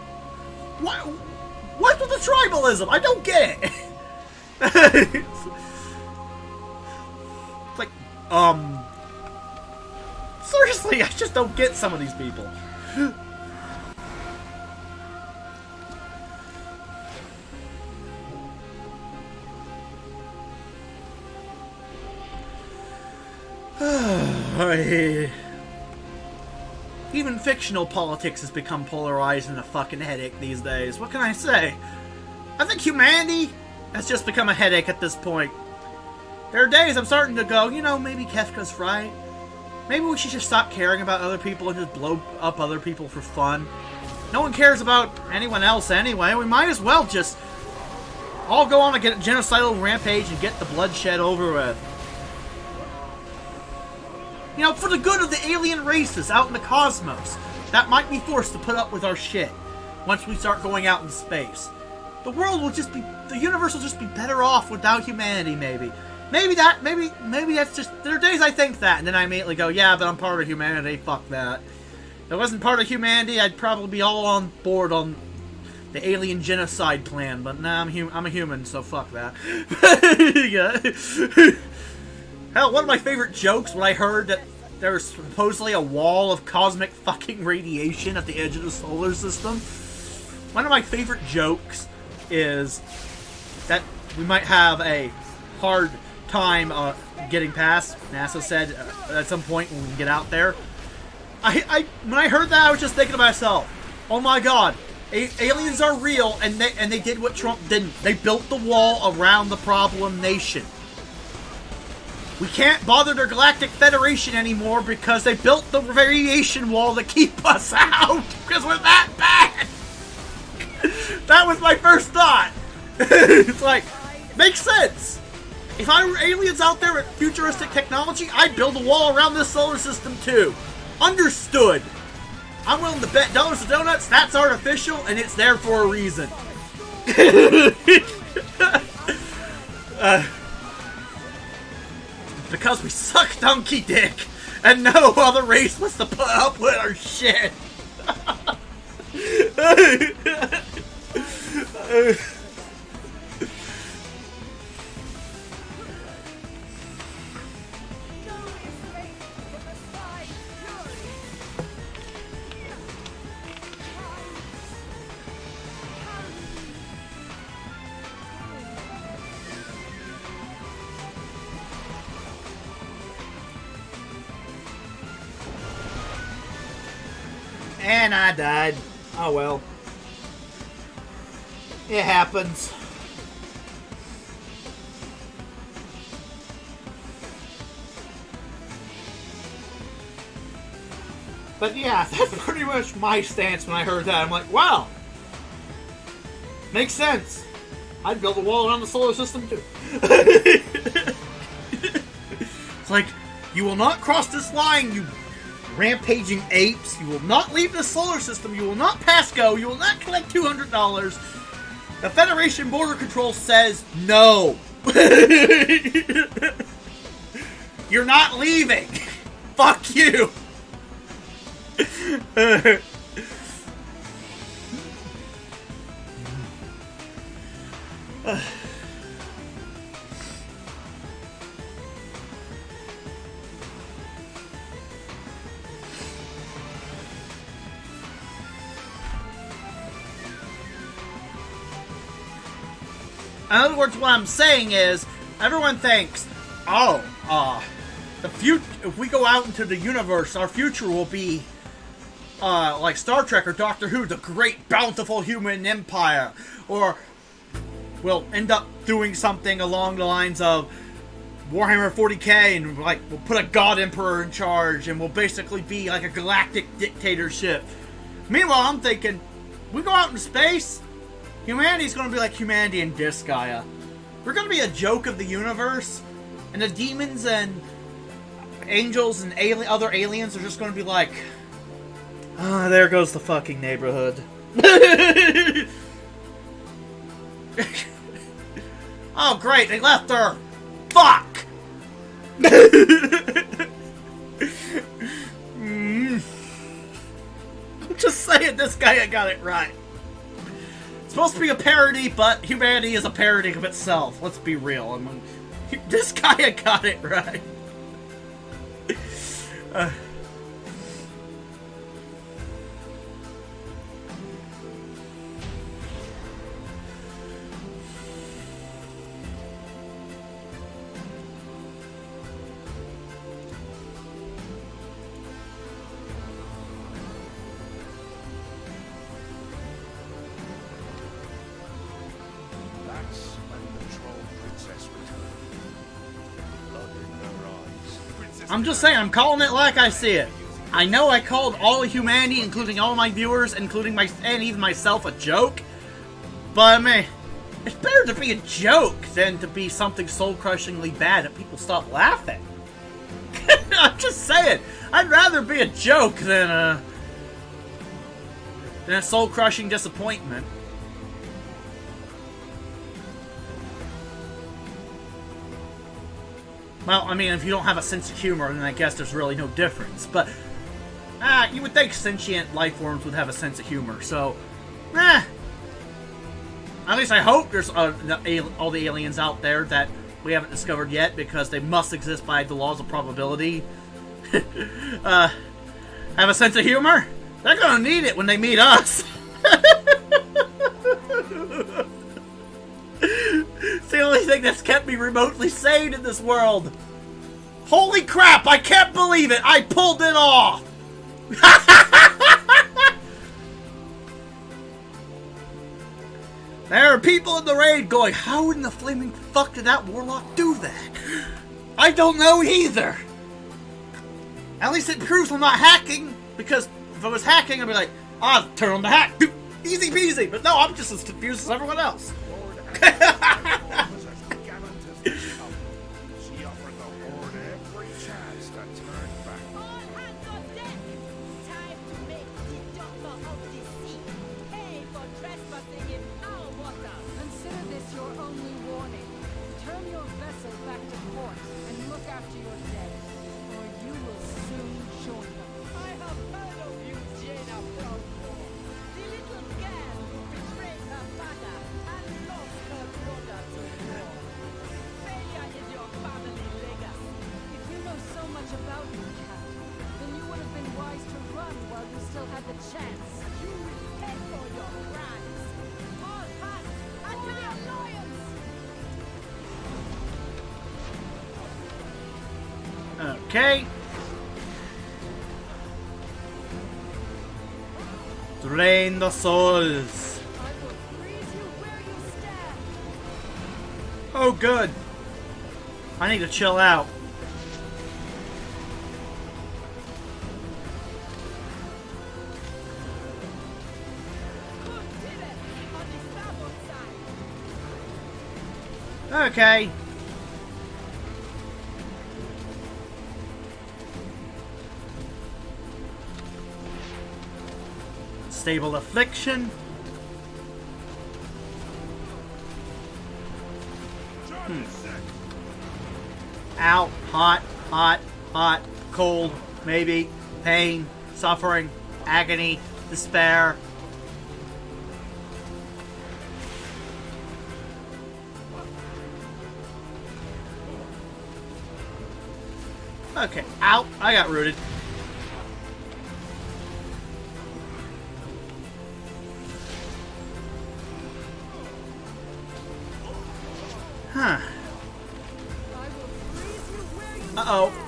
what's with the tribalism? I don't get it. It's like, seriously, I just don't get some of these people. Even fictional politics has become polarized and a fucking headache these days. What can I say? I think humanity has just become a headache at this point. There are days I'm starting to go, you know, maybe Kefka's right. Maybe we should just stop caring about other people and just blow up other people for fun. No one cares about anyone else anyway. We might as well just all go on a genocidal rampage and get the bloodshed over with. You know, for the good of the alien races out in the cosmos that might be forced to put up with our shit once we start going out in space. The world will just be, the universe will just be better off without humanity, maybe. Maybe that's just, there are days I think that, and then I immediately go, yeah, but I'm part of humanity, fuck that. If I wasn't part of humanity, I'd probably be all on board on the alien genocide plan, but nah, I'm a human, so fuck that. Yeah. Hell, one of my favorite jokes when I heard that there's supposedly a wall of cosmic fucking radiation at the edge of the solar system. One of my favorite jokes is that we might have a hard time getting past. NASA said at some point when we get out there. When I heard that, I was just thinking to myself, oh my god, aliens are real, and they did what Trump didn't. They built the wall around the problem nation. We can't bother their Galactic Federation anymore because they built the radiation wall to keep us out because we're that bad. That was my first thought. It's like, makes sense. If I were aliens out there with futuristic technology, I'd build a wall around this solar system too. Understood. I'm willing to bet dollars to donuts that's artificial and it's there for a reason. Because we suck donkey dick, and no other race wants to put up with our shit. And I died. Oh well. It happens. But yeah, that's pretty much my stance when I heard that. I'm like, wow. Makes sense. I'd build a wall around the solar system too. It's like, you will not cross this line, you rampaging apes. You will not leave the solar system. You will not pass go. You will not collect $200. The Federation Border Control says no. You're not leaving. Fuck you. In other words, what I'm saying is, everyone thinks, if we go out into the universe, our future will be, like Star Trek or Doctor Who, the great bountiful human empire, or we'll end up doing something along the lines of Warhammer 40k, and like we'll put a god emperor in charge, and we'll basically be like a galactic dictatorship. Meanwhile, I'm thinking, we go out in space, humanity's gonna be like humanity in Disgaea. We're gonna be a joke of the universe, and the demons and angels and other aliens are just gonna be like, ah, there goes the fucking neighborhood. Oh great, they left her! Fuck! I'm just saying, this guy got it right. It's supposed to be a parody, but humanity is a parody of itself. Let's be real. I mean, this guy got it right. That's when the troll princess returned. Blood in her eyes. I'm just saying, I'm calling it like I see it. I know I called all of humanity, including all my viewers, including and even myself, a joke. But I mean, it's better to be a joke than to be something soul-crushingly bad that people stop laughing. I'm just saying, I'd rather be a joke than a soul-crushing disappointment. Well, I mean, if you don't have a sense of humor, then I guess there's really no difference. But, you would think sentient life forms would have a sense of humor, so, at least I hope there's all the aliens out there that we haven't discovered yet, because they must exist by the laws of probability. Have a sense of humor? They're gonna need it when they meet us. It's the only thing that's kept me remotely sane in this world. Holy crap, I can't believe it! I pulled it off! There are people in the raid going, how in the flaming fuck did that warlock do that? I don't know either. At least it proves I'm not hacking, because if I was hacking, I'd be like, turn on the hack. Easy peasy. But no, I'm just as confused as everyone else. Lord Hagrid was as gallant as they come. She offered the Horde every chance to turn back. All hands on deck! Time to make the Doctor of the Sea pay for trespassing in our water. Consider this your only warning. Turn your vessel back to port and look after your dead, or you will soon join them. I have heard of you, Jaina Proudmoore. The little girl who betrayed her father and lost her brother to war. Failure is your family legacy. If you know so much about your cat, then you would have been wise to run while you still had the chance. You will pay for your crimes. All hands, and to the Alliance! Okay. Drain the souls. I will freeze you where you stand. Oh, good. I need to chill out. Good pivot on the starboard side. Okay. Stable affliction. Out, hot, hot, hot, cold, maybe, pain, suffering, agony, despair. Okay, out. I got rooted. Huh. I will freeze you where you Uh-oh. stand.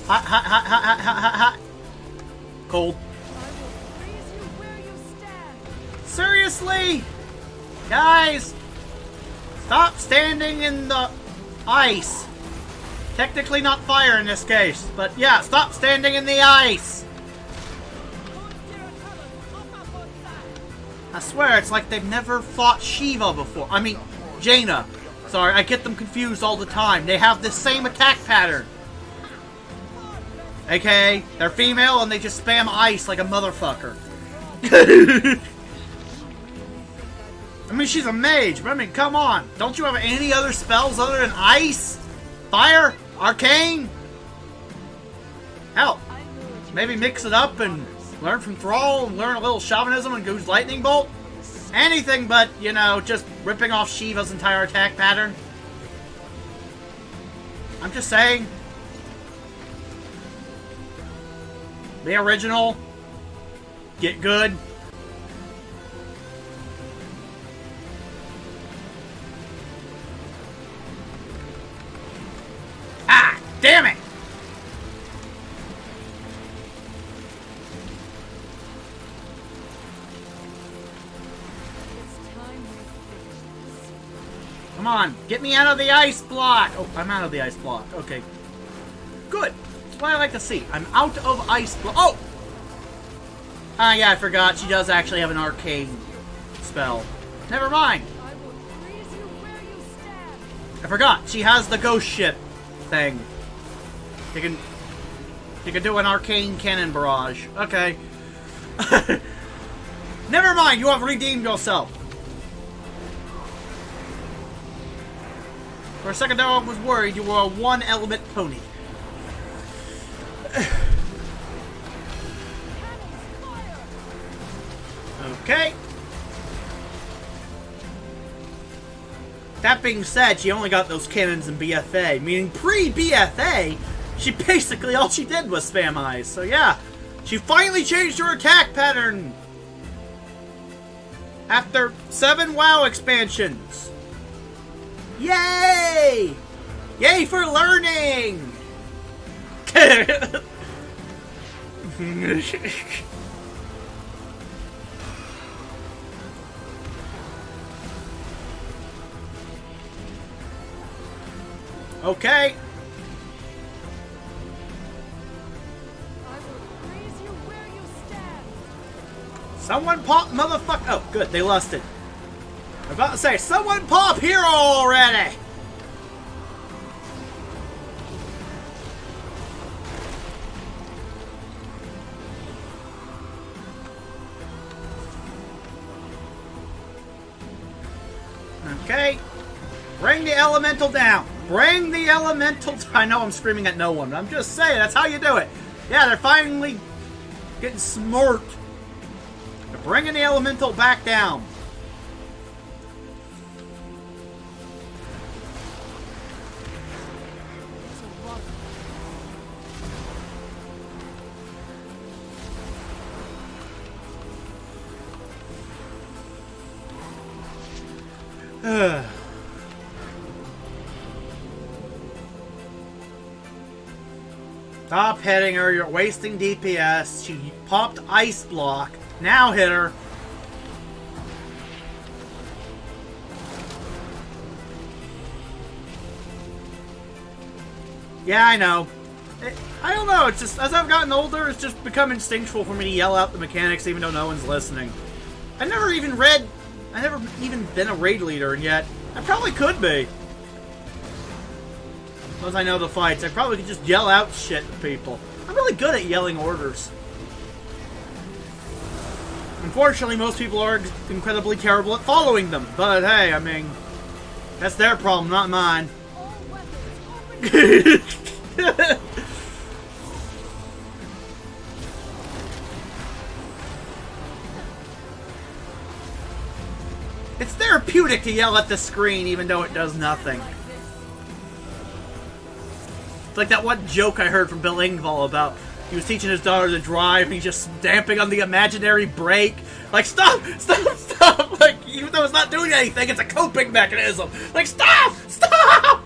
Hot, hot, hot, hot, hot, hot, hot, hot. Cold. I will freeze you where you stand. Seriously? Guys! Stop standing in the ice. Technically not fire in this case, but yeah, stop standing in the ice. Good zero colors, off our both sides. I swear, it's like they've never fought Shiva before. I mean, Jaina. Sorry, I get them confused all the time. They have the same attack pattern. AKA, they're female and they just spam ice like a motherfucker. I mean, she's a mage, but I mean, come on. Don't you have any other spells other than ice? Fire? Arcane? Hell, maybe mix it up and learn from Thrall and learn a little shamanism and use lightning bolt? Anything but, you know, just ripping off Shiva's entire attack pattern. I'm just saying. Be original. Get good. Ah! Damn it! Come on, get me out of the ice block! Oh, I'm out of the ice block. Okay. Good. That's what I like to see. I'm out of ice block. Oh! Ah, yeah, I forgot. She does actually have an arcane spell. Never mind. I will freeze you where you stand. I forgot. She has the ghost ship thing. You can do an arcane cannon barrage. Okay. Never mind. You have redeemed yourself. For a second there, I was worried you were a one-element pony. Okay. That being said, she only got those cannons in BFA, meaning pre-BFA, she basically, all she did was spam ice. So yeah, she finally changed her attack pattern after 7 WoW expansions. Yay! Yay for learning! Okay. I will freeze you where you stand. Someone pop motherfucker. Oh, good. They lusted. I'm about to say, someone pop hero already! Okay. Bring the elemental down. Bring the elemental I know I'm screaming at no one. I'm just saying, that's how you do it. Yeah, they're finally getting smart. They're bringing the elemental back down. Stop hitting her, you're wasting DPS. She popped ice block. Now hit her. Yeah, I know. I don't know, it's just, as I've gotten older, it's just become instinctual for me to yell out the mechanics even though no one's listening. I never even been a raid leader, and yet I probably could be. Once I know the fights, I probably could just yell out shit to people. I'm really good at yelling orders. Unfortunately, most people are incredibly terrible at following them. But hey, I mean, that's their problem, not mine. All weapons open. It's therapeutic to yell at the screen even though it does nothing. Like this. It's like that one joke I heard from Bill Engvall about he was teaching his daughter to drive and he's just stamping on the imaginary brake. Like, stop! Stop! Stop! Like, even though it's not doing anything, it's a coping mechanism. Like, stop! Stop!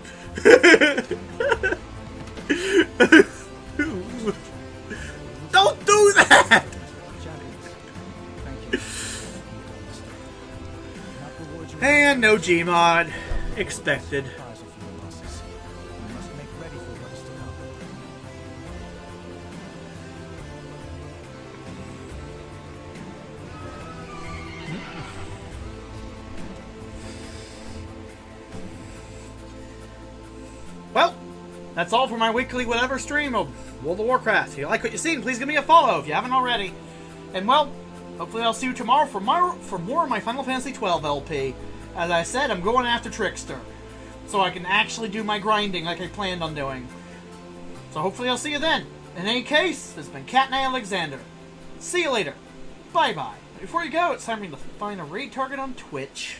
Don't do that! And no Gmod. Expected. That's all for my weekly whatever stream of World of Warcraft. If you like what you've seen, please give me a follow if you haven't already. And well, hopefully I'll see you tomorrow for more of my Final Fantasy XII LP. As I said, I'm going after Trickster, so I can actually do my grinding like I planned on doing. So hopefully I'll see you then. In any case, this has been Cat and Alexander. See you later. Bye-bye. Before you go, it's time for me to find a raid target on Twitch.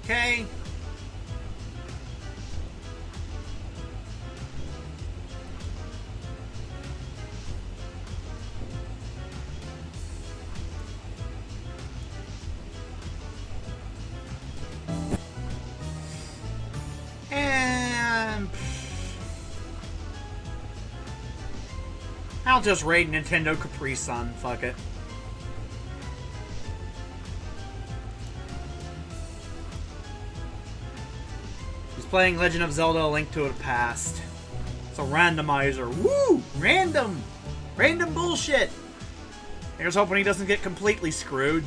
Okay. And I'll just raid Nintendo Capri Sun. Fuck it. He's playing Legend of Zelda: A Link to the Past. It's a randomizer. Woo! Random! Random bullshit! Here's hoping he doesn't get completely screwed.